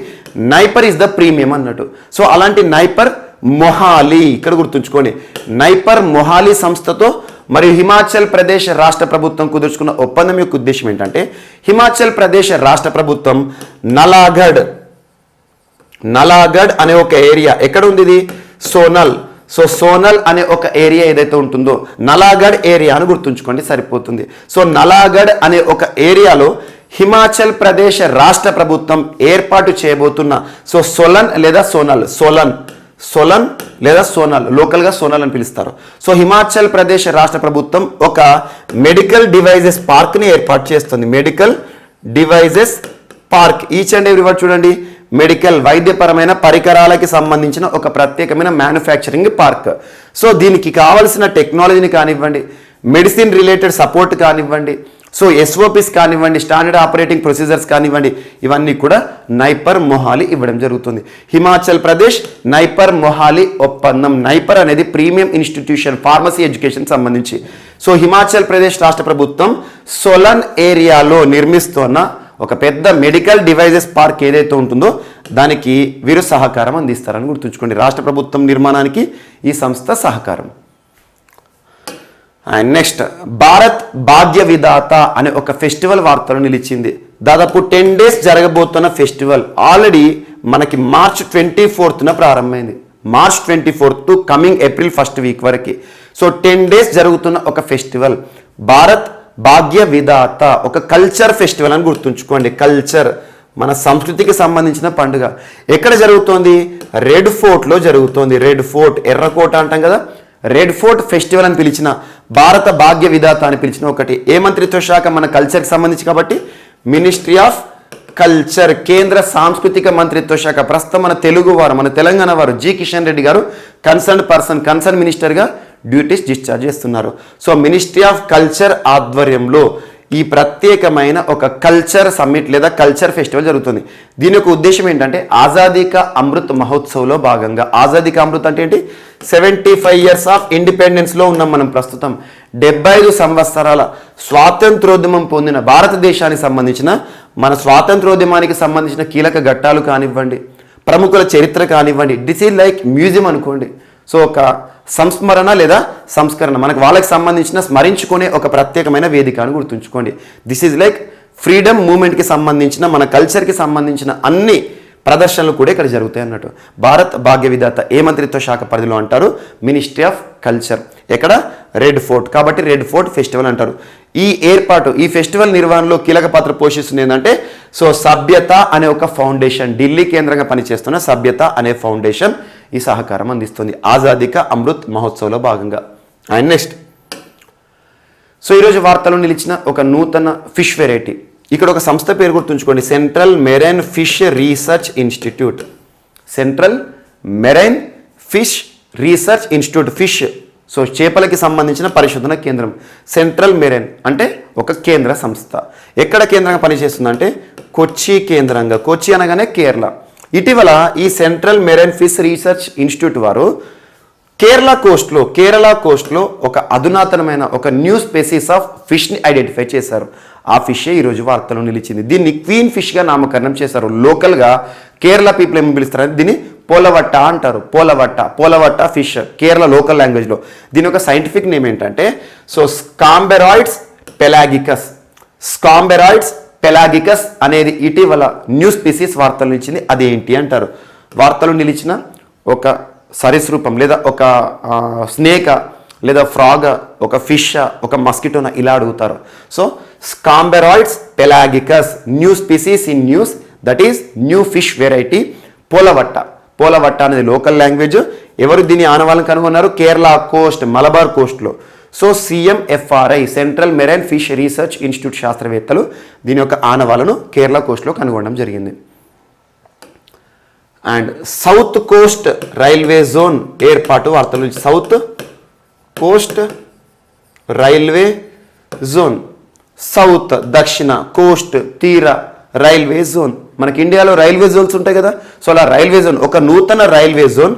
నైపర్ ఇస్ ద ప్రీమియం అన్నట్టు. సో అలాంటి నైపర్ మొహాలి ఇక్కడ గుర్తుంచుకోండి. నైపర్ మొహాలి సంస్థతో మరియు హిమాచల్ ప్రదేశ్ రాష్ట్ర ప్రభుత్వం కుదుర్చుకున్న ఒప్పందం యొక్క ఉద్దేశం ఏంటంటే హిమాచల్ ప్రదేశ్ రాష్ట్ర ప్రభుత్వం నలాగఢ్ అనే ఒక ఏరియా, ఎక్కడ ఉంది ఇది? సోనల్. సో సోనల్ అనే ఒక ఏరియా ఏదైతే ఉంటుందో నలాగఢ్ ఏరియా అని గుర్తుంచుకోండి, సరిపోతుంది. సో నలాగఢ్ అనే ఒక ఏరియాలో హిమాచల్ ప్రదేశ్ రాష్ట్ర ప్రభుత్వం ఏర్పాటు చేయబోతున్న, సో సోలన్ లేదా సోలన్ లేదా సోనల్, లోకల్గా సోనల్ అని పిలుస్తారు. సో హిమాచల్ ప్రదేశ్ రాష్ట్ర ప్రభుత్వం ఒక మెడికల్ డివైజెస్ పార్క్ని ఏర్పాటు చేస్తుంది. Medical devices park, each and every word చూడండి, మెడికల్ వైద్యపరమైన పరికరాలకి సంబంధించిన ఒక ప్రత్యేకమైన మ్యానుఫ్యాక్చరింగ్ పార్క్. సో దీనికి కావలసిన టెక్నాలజీని కానివ్వండి, మెడిసిన్ రిలేటెడ్ సపోర్ట్ కానివ్వండి, సో ఎస్ఓపిస్ కానివ్వండి, స్టాండర్డ్ ఆపరేటింగ్ ప్రొసీజర్స్ కానివ్వండి, ఇవన్నీ కూడా నైపర్ మొహాలి ఇవ్వడం జరుగుతుంది. హిమాచల్ ప్రదేశ్ నైపర్ మొహాలి ఒప్పందం. నైపర్ అనేది ప్రీమియం ఇన్స్టిట్యూషన్ ఫార్మసీ ఎడ్యుకేషన్ సంబంధించి. సో హిమాచల్ ప్రదేశ్ రాష్ట్ర ప్రభుత్వం సోలన్ ఏరియాలో నిర్మిస్తున్న ఒక పెద్ద మెడికల్ డివైజెస్ పార్క్ ఏదైతే ఉంటుందో దానికి వీరు సహకారం అందిస్తారని గుర్తుంచుకోండి. రాష్ట్ర ప్రభుత్వం నిర్మాణానికి ఈ సంస్థ సహకారం. అండ్ నెక్స్ట్ భారత్ భాగ్య విధాత అనే ఒక ఫెస్టివల్ వార్తలు నిలిచింది. దాదాపు 10 days జరగబోతున్న ఫెస్టివల్ ఆల్రెడీ మనకి March 24న ప్రారంభమైంది. March 24th coming April 1st week వరకు. సో 10 days జరుగుతున్న ఒక ఫెస్టివల్ భారత్ భాగ్య విధాత, ఒక కల్చర్ ఫెస్టివల్ అని గుర్తుంచుకోండి. కల్చర్ మన సంస్కృతికి సంబంధించిన పండుగ. ఎక్కడ జరుగుతోంది? రెడ్ ఫోర్ట్లో జరుగుతోంది. రెడ్ ఫోర్ట్, ఎర్రకోట అంటాం కదా, రెడ్ ఫోర్ట్ ఫెస్టివల్ అని పిలిచిన, భారత భాగ్య విధాత అని పిలిచిన ఒకటి. ఏ మంత్రిత్వ శాఖ? మన కల్చర్కి సంబంధించి కాబట్టి మినిస్ట్రీ ఆఫ్ కల్చర్, కేంద్ర సాంస్కృతిక మంత్రిత్వ శాఖ. ప్రస్తుతం మన తెలుగు వారు, మన తెలంగాణ వారు జి కిషన్ రెడ్డి గారు కన్సర్న్ మినిస్టర్గా డ్యూటీస్ డిశ్చార్జ్ చేస్తున్నారు. సో మినిస్ట్రీ ఆఫ్ కల్చర్ ఆధ్వర్యంలో ఈ ప్రత్యేకమైన ఒక కల్చర్ సమ్మిట్ లేదా కల్చర్ ఫెస్టివల్ జరుగుతుంది. దీని యొక్క ఉద్దేశం ఏంటంటే ఆజాదీ కా అమృత్ మహోత్సవ్లో భాగంగా, ఆజాదీ కా అమృత్ అంటే ఏంటి, 75 years ఆఫ్ ఇండిపెండెన్స్లో ఉన్నాం మనం ప్రస్తుతం. 75 సంవత్సరాల స్వాతంత్రోద్యమం పొందిన భారతదేశానికి సంబంధించిన, మన స్వాతంత్రోద్యమానికి సంబంధించిన కీలక ఘట్టాలు కానివ్వండి, ప్రముఖుల చరిత్ర కానివ్వండి, దిస్ ఈజ్ లైక్ మ్యూజియం అనుకోండి. సో ఒక సంస్మరణ లేదా సంస్కరణ, మనకు వాళ్ళకి సంబంధించిన స్మరించుకునే ఒక ప్రత్యేకమైన వేదిక అని గుర్తుంచుకోండి. దిస్ ఈజ్ లైక్ ఫ్రీడమ్ మూమెంట్కి సంబంధించిన, మన కల్చర్కి సంబంధించిన అన్ని ప్రదర్శనలు కూడా ఇక్కడ జరుగుతాయి అన్నట్టు. భారత్ భాగ్య విధాత ఏ మంత్రిత్వ శాఖ పరిధిలో అంటారు, మినిస్ట్రీ ఆఫ్ కల్చర్. ఎక్కడ, రెడ్ ఫోర్ట్. కాబట్టి రెడ్ ఫోర్ట్ ఫెస్టివల్ అంటారు. ఈ ఏర్పాటు, ఈ ఫెస్టివల్ నిర్వహణలో కీలక పాత్ర పోషిస్తుంది ఏంటంటే, సో సభ్యత అనే ఒక ఫౌండేషన్, ఢిల్లీ కేంద్రంగా పనిచేస్తున్న సభ్యత అనే ఫౌండేషన్ ఈ సహకారం అందిస్తుంది ఆజాదీ కా అమృత్ మహోత్సవ్లో భాగంగా. అండ్ నెక్స్ట్, సో ఈరోజు వార్తలో నిలిచిన ఒక నూతన ఫిష్ వెరైటీ, ఇక్కడ ఒక సంస్థ పేరు గుర్తుంచుకోండి, central marine fish research institute. Central marine fish research institute, fish so చేపలకి సంబంధించిన పరిశోధన కేంద్రం. సెంట్రల్ మెరైన్ అంటే ఒక కేంద్ర సంస్థ. ఎక్కడ కేంద్రంగా పనిచేస్తుందంటే కొచ్చి కేంద్రంగా, కొచ్చి అనగానే కేరళ. ఇటీవల ఈ central marine fish research institute వారు కేరళ కోస్ట్లో ఒక అధునాతనమైన ఒక న్యూ స్పెసీస్ ఆఫ్ ఫిష్ని ఐడెంటిఫై చేశారు. ఆ ఫిషే ఈరోజు వార్తలో నిలిచింది. దీన్ని క్వీన్ ఫిష్గా నామకరణం చేశారు. లోకల్గా కేరళ పీపుల్ ఏమి పిలుస్తారంటే దీన్ని పోలవట్ట అంటారు. పోలవట్ట ఫిష్ కేరళ లోకల్ లాంగ్వేజ్లో. దీని యొక్క సైంటిఫిక్ నేమ్ ఏంటంటే సో స్కాంబెరాయిడ్స్ పెలాగికస్ అనేది ఇటీవల న్యూ స్పీసీస్ వార్తలు నిలిచింది. అదేంటి అంటారు, వార్తలు నిలిచిన ఒక సరీసృపం లేదా ఒక స్నేక్ లేదా ఫ్రాగ్, ఒక ఫిష్, ఒక మస్కిటోనా ఇలా అడుగుతారు. So Scomberoides pelagicus, new species in news, that is new fish variety Polavatta అనేది లోకల్ లాంగ్వేజ్. ఎవరు దీని ఆనవాళ్ళని కనుగొన్నారు, కేరళ కోస్ట్, మలబార్ కోస్ట్లో. So CMFRI central marine fish research institute శాస్త్రవేత్తలు దీని యొక్క ఆనవాళ్ళను కేరళ కోస్ట్లో కనుగొనడం జరిగింది. And south coast railway zone ఏర్పాటు వార్తలు. South coast railway zone, south దక్షిణ, కోస్ట్ తీర రైల్వే జోన్. మనకి ఇండియాలో రైల్వే జోన్స్ ఉంటాయి కదా, సో అలా రైల్వే జోన్, ఒక నూతన రైల్వే జోన్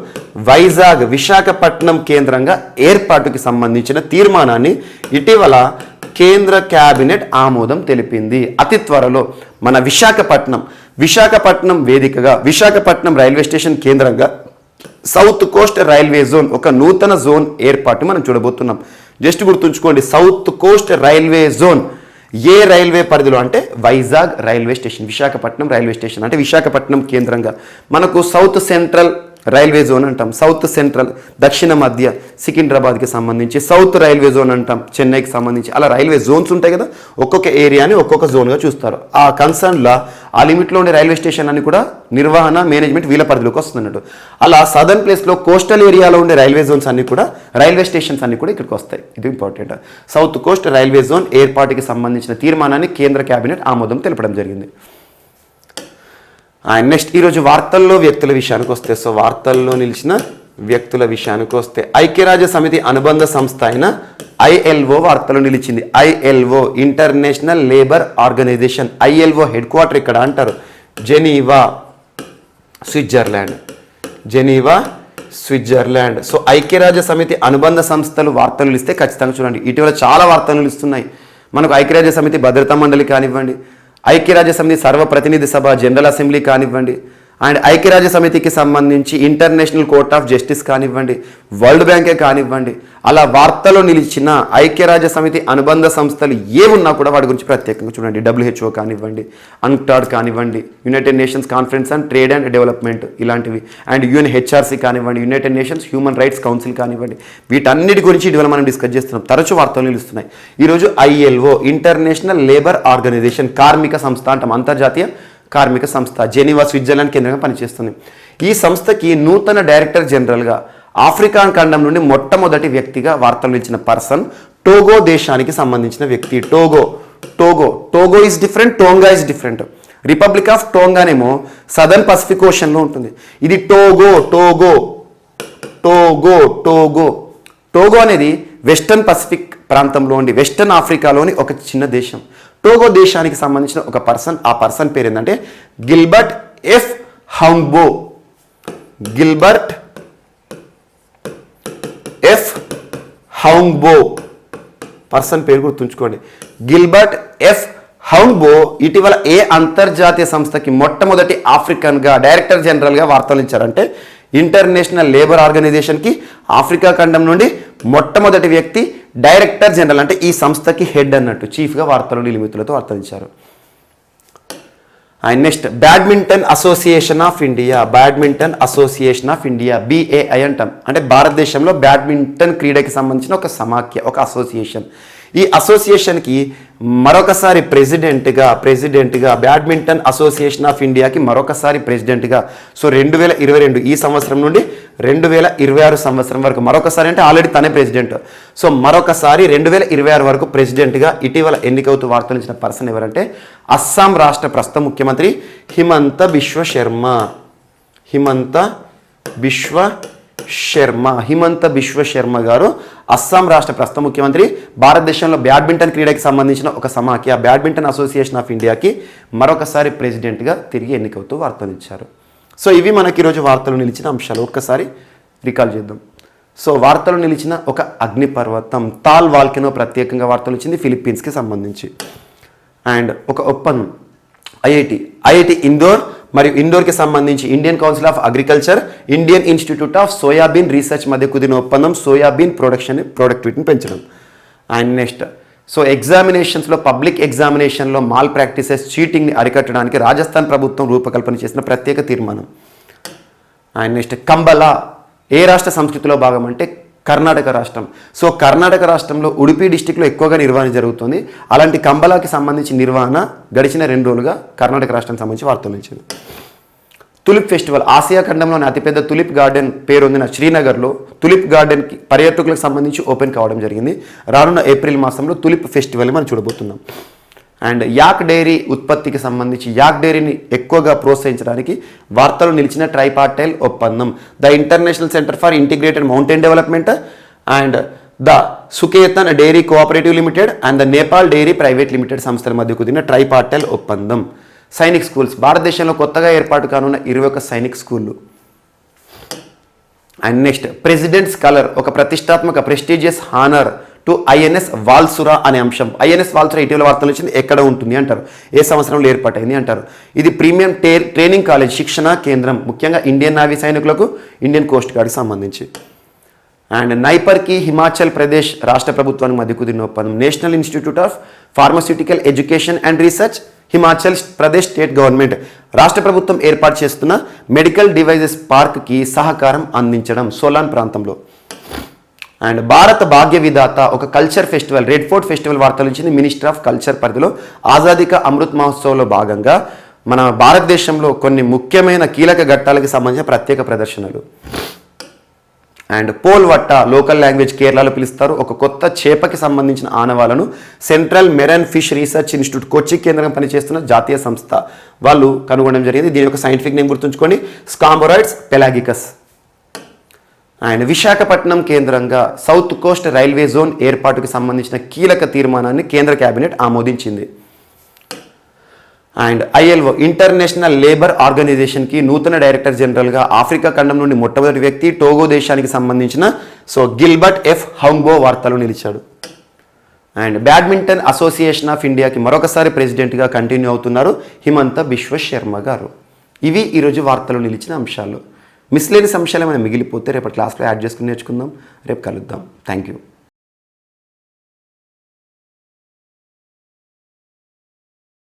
వైజాగ్ విశాఖపట్నం కేంద్రంగా ఏర్పాటుకి సంబంధించిన తీర్మానాన్ని ఇటీవల కేంద్ర క్యాబినెట్ ఆమోదం తెలిపింది. అతి త్వరలో మన విశాఖపట్నం వేదికగా, విశాఖపట్నం రైల్వే స్టేషన్ కేంద్రంగా సౌత్ కోస్ట్ రైల్వే జోన్, ఒక నూతన జోన్ ఏర్పాటు మనం చూడబోతున్నాం. జస్ట్ గుర్తుంచుకోండి, సౌత్ కోస్ట్ రైల్వే జోన్ ఏ రైల్వే పరిధిలో అంటే Vizag railway station, Visakhapatnam railway station అంటే విశాఖపట్నం కేంద్రంగా. మనకు సౌత్ సెంట్రల్ రైల్వే జోన్ అంటాం, సౌత్ సెంట్రల్ దక్షిణ మధ్య సికింద్రాబాద్కి సంబంధించి, సౌత్ రైల్వే జోన్ అంటాం చెన్నైకి సంబంధించి. అలా రైల్వే జోన్స్ ఉంటాయి కదా, ఒక్కొక్క ఏరియాని ఒక్కొక్క జోన్గా చూస్తారు. ఆ కన్సర్న్లో ఆ లిమిట్లో ఉండే రైల్వే స్టేషన్ అన్ని కూడా నిర్వహణ మేనేజ్మెంట్ వీళ్ళ పరిధిలోకి వస్తున్నట్టు. అలా సదర్న్ ప్లేస్లో కోస్టల్ ఏరియాలో ఉండే రైల్వే జోన్స్ అన్ని కూడా, రైల్వే స్టేషన్స్ అన్ని కూడా ఇక్కడికి వస్తాయి. ఇది important. South coast railway zone ఏర్పాటుకి సంబంధించిన తీర్మానాన్ని కేంద్ర క్యాబినెట్ ఆమోదం తెలపడం జరిగింది. అండ్ నెక్స్ట్, ఈరోజు వార్తల్లో వ్యక్తుల విషయానికి వస్తే, సో వార్తల్లో నిలిచిన వ్యక్తుల విషయానికి వస్తే ఐక్యరాజ్య సమితి అనుబంధ సంస్థ అయిన ILO వార్తలు నిలిచింది. ILO international labour organisation. ILO headquarter ఇక్కడ అంటారు జెనీవా, స్విట్జర్లాండ్. సో ఐక్యరాజ్య సమితి అనుబంధ సంస్థలు వార్తలు నిలిస్తే ఖచ్చితంగా చూడండి. ఇటీవల చాలా వార్తలు నిలుస్తున్నాయి మనకు. ఐక్యరాజ్య సమితి భద్రతా మండలి కానివ్వండి, ఐక్యరాజ్య సమితి సర్వప్రతినిధి సభ జనరల్ అసెంబ్లీ కానివ్వండి, అండ్ ఐక్యరాజ్య సమితికి సంబంధించి ఇంటర్నేషనల్ కోర్ట్ ఆఫ్ జస్టిస్ కానివ్వండి, వరల్డ్ బ్యాంకే కానివ్వండి, అలా వార్తలో నిలిచిన ఐక్యరాజ్య సమితి అనుబంధ సంస్థలు ఏమున్నా కూడా వాటి గురించి ప్రత్యేకంగా చూడండి. WHO కానివ్వండి, UNCTAD కానివ్వండి, United nations conference on trade and development ఇలాంటివి, అండ్ UNHRC కానివ్వండి, United nations human rights council కానివ్వండి, వీటన్నిటి గురించి ఇటీవల మనం డిస్కస్ చేస్తున్నాం. తరచూ వార్తలు నిలుస్తున్నాయి. ఈరోజు ILO ఇంటర్నేషనల్ లేబర్ ఆర్గనైజేషన్, కార్మిక సంస్థ అంటాం, అంతర్జాతీయ కార్మిక సంస్థ, జెనీవా స్విట్జర్లాండ్ కేంద్రంగా పనిచేస్తుంది. ఈ సంస్థకి నూతన డైరెక్టర్ జనరల్గా ఆఫ్రికా ఖండం నుండి మొట్టమొదటి వ్యక్తిగా వార్తలు ఇచ్చిన పర్సన్ టోగో దేశానికి సంబంధించిన వ్యక్తి. Togo is different, Tonga is different. Republic of టోంగానేమో సదర్న్ పసిఫిక్ ఓషన్లో ఉంటుంది. ఇది టోగో అనేది వెస్టర్న్ పసిఫిక్ ప్రాంతంలో ఉండి వెస్టర్న్ ఆఫ్రికాలోని ఒక చిన్న దేశం. టోగో దేశానికి సంబంధించిన ఒక పర్సన్, ఆ పర్సన్ పేరు ఏంటంటే Gilbert F Houngbo. Gilbert F Houngbo person పేరు గుర్తుంచుకోండి. గిల్బర్ట్ ఎఫ్ హౌంగ్బో ఇటీవల ఏ అంతర్జాతీయ సంస్థకి మొట్టమొదటి ఆఫ్రికన్గా డైరెక్టర్ జనరల్గా వార్తలు ఇచ్చారంటే ఇంటర్నేషనల్ లేబర్ ఆర్గనైజేషన్కి ఆఫ్రికా ఖండం నుండి మొట్టమొదటి వ్యక్తి డైరెక్టర్ జనరల్, అంటే ఈ సంస్థకి హెడ్ అన్నట్టు, చీఫ్గా వార్తలు నియమితులతో వార్తలు ఇచ్చారు. And next badminton association of India. Badminton association of India BAI అంటాం. అంటే భారతదేశంలో బ్యాడ్మింటన్ క్రీడకి సంబంధించిన ఒక సమాఖ్య, ఒక అసోసియేషన్. ఈ అసోసియేషన్కి మరొకసారి ప్రెసిడెంట్గా బ్యాడ్మింటన్ అసోసియేషన్ ఆఫ్ ఇండియాకి మరొకసారి ప్రెసిడెంట్గా, సో 2022 ఈ సంవత్సరం నుండి 2026 సంవత్సరం వరకు మరొకసారి, అంటే ఆల్రెడీ తనే ప్రెసిడెంట్, సో మరొకసారి 2026 వరకు ప్రెసిడెంట్గా ఇటీవల ఎన్నికవుతూ వార్తలు ఇచ్చిన పర్సన్ ఎవరంటే అస్సాం రాష్ట్ర ప్రస్తుత ముఖ్యమంత్రి హిమంత బిశ్వ శర్మ. హిమంత బిశ్వ శర్మ గారు అస్సాం రాష్ట్ర ప్రస్తుత ముఖ్యమంత్రి. భారతదేశంలో బ్యాడ్మింటన్ క్రీడకి సంబంధించిన ఒక సమాఖ్య బ్యాడ్మింటన్ అసోసియేషన్ ఆఫ్ ఇండియాకి మరొకసారి ప్రెసిడెంట్గా తిరిగి ఎన్నికవుతూ వార్తలు ఇచ్చారు. సో ఇవి మనకి ఈరోజు వార్తలు నిలిచిన అంశాలు. ఒక్కసారి రికాల్ చేద్దాం. సో వార్తలు నిలిచిన ఒక అగ్నిపర్వతం తాల్ వాల్కెనో ప్రత్యేకంగా వార్తలు వచ్చింది ఫిలిప్పీన్స్కి సంబంధించి. అండ్ ఒక ఒప్పందం ఐఐటి ఇందోర్ మరియు ఇండోర్కి సంబంధించి Indian council of agriculture, Indian institute of soybean research మధ్య కుదిరిన ఒప్పందం సోయాబీన్ ప్రొడక్టివిటీని పెంచడం. అండ్ నెక్స్ట్ సో ఎగ్జామినేషన్స్లో పబ్లిక్ ఎగ్జామినేషన్లో మాల్ ప్రాక్టీసెస్ చీటింగ్ని అరికట్టడానికి రాజస్థాన్ ప్రభుత్వం రూపకల్పన చేసిన ప్రత్యేక తీర్మానం. అండ్ నెక్స్ట్ కంబలా ఏ రాష్ట్ర సంస్కృతిలో భాగం అంటే కర్ణాటక రాష్ట్రం. సో కర్ణాటక రాష్ట్రంలో ఉడిపి డిస్టిక్లో ఎక్కువగా నిర్వహణ జరుగుతుంది. అలాంటి కంబలాకి సంబంధించి నిర్వహణ గడిచిన 2 రోజులుగా కర్ణాటక రాష్ట్రానికి సంబంధించి వార్తలు వచ్చింది. తులిప్ ఫెస్టివల్ ఆసియా ఖండంలోని అతిపెద్ద తులిప్ గార్డెన్ పేరొందిన శ్రీనగర్లో తులిప్ గార్డెన్కి పర్యాటకులకు సంబంధించి ఓపెన్ కావడం జరిగింది. రానున్న ఏప్రిల్ మాసంలో తులిప్ ఫెస్టివల్ మనం చూడబోతున్నాం. అండ్ యాక్ డైరీ ఉత్పత్తికి సంబంధించి యాక్ డైరీని ఎక్కువగా ప్రోత్సహించడానికి వార్తలు నిలిచిన ట్రైపార్టైల్ ఒప్పందం. The international centre for integrated mountain development and the Surkhet dairy cooperative limited and the Nepal dairy private limited సంస్థల మధ్య కుదిరిన ట్రైపార్టైల్ ఒప్పందం. సైనిక్ స్కూల్స్ భారతదేశంలో కొత్తగా ఏర్పాటు కానున్న 21 సైనిక్ స్కూళ్ళు. అండ్ నెక్స్ట్ ప్రెసిడెంట్స్ కలర్ ఒక ప్రతిష్టాత్మక ప్రెస్టీజియస్ హానర్ టు INS వాల్సురా అనే అంశం. INS వాల్సురా ఇటీవల వార్తలు వచ్చింది. ఎక్కడ ఉంటుంది అంటారు, ఏ సంవత్సరంలో ఏర్పాటైంది అంటారు. ఇది ప్రీమియం ట్రైనింగ్ కాలేజ్ శిక్షణ కేంద్రం ముఖ్యంగా ఇండియన్ నావీ సైనికులకు, ఇండియన్ కోస్ట్ గార్డ్కి సంబంధించి. అండ్ నైపర్కి హిమాచల్ ప్రదేశ్ రాష్ట్ర ప్రభుత్వానికి మధ్య కుదిరిన ఒప్పందం. National institute of pharmaceutical education and research Himachal Pradesh state government రాష్ట్ర ప్రభుత్వం ఏర్పాటు చేస్తున్న మెడికల్ డివైజెస్ పార్క్కి సహకారం అందించడం సోలాన్ ప్రాంతంలో. అండ్ భారత భాగ్య విధాత ఒక culture festival red fort festival వార్తలు ఇచ్చింది మినిస్టర్ ఆఫ్ కల్చర్ పరిధిలో. ఆజాదీ కా అమృత్ మహోత్సవ్లో భాగంగా మన భారతదేశంలో కొన్ని ముఖ్యమైన కీలక ఘట్టాలకు సంబంధించిన ప్రత్యేక ప్రదర్శనలు. అండ్ పోల్వట్ట లోకల్ లాంగ్వేజ్ కేరళలో పిలుస్తారు. ఒక కొత్త చేపకి సంబంధించిన ఆనవాలను central marine fish research institute Kochi కేంద్రంగా పనిచేస్తున్న జాతీయ సంస్థ వాళ్ళు కనుగొనడం జరిగింది. దీని యొక్క సైంటిఫిక్ నేమ్ గుర్తుంచుకోండి, స్కాంబోరాయిడ్స్ పెలాగికస్. అండ్ విశాఖపట్నం కేంద్రంగా సౌత్ కోస్ట్ రైల్వే జోన్ ఏర్పాటుకు సంబంధించిన కీలక తీర్మానాన్ని కేంద్ర కేబినెట్ ఆమోదించింది. అండ్ ILO ఇంటర్నేషనల్ లేబర్ ఆర్గనైజేషన్కి నూతన డైరెక్టర్ జనరల్గా ఆఫ్రికా ఖండం నుండి మొట్టమొదటి వ్యక్తి టోగో దేశానికి సంబంధించిన గిల్బర్ట్ ఎఫ్ హౌంగ్బో వార్తలు నిలిచాడు. అండ్ బ్యాడ్మింటన్ అసోసియేషన్ ఆఫ్ ఇండియాకి మరొకసారి ప్రెసిడెంట్గా కంటిన్యూ అవుతున్నారు హిమంత బిశ్వ శర్మ గారు. ఇవి ఈరోజు వార్తలు నిలిచిన అంశాలు. మిస్లేని అంశాలు ఏమైనా మిగిలిపోతే రేపటి క్లాస్లో యాడ్ చేసుకుని నేర్చుకుందాం. రేపు కలుద్దాం. Thank you.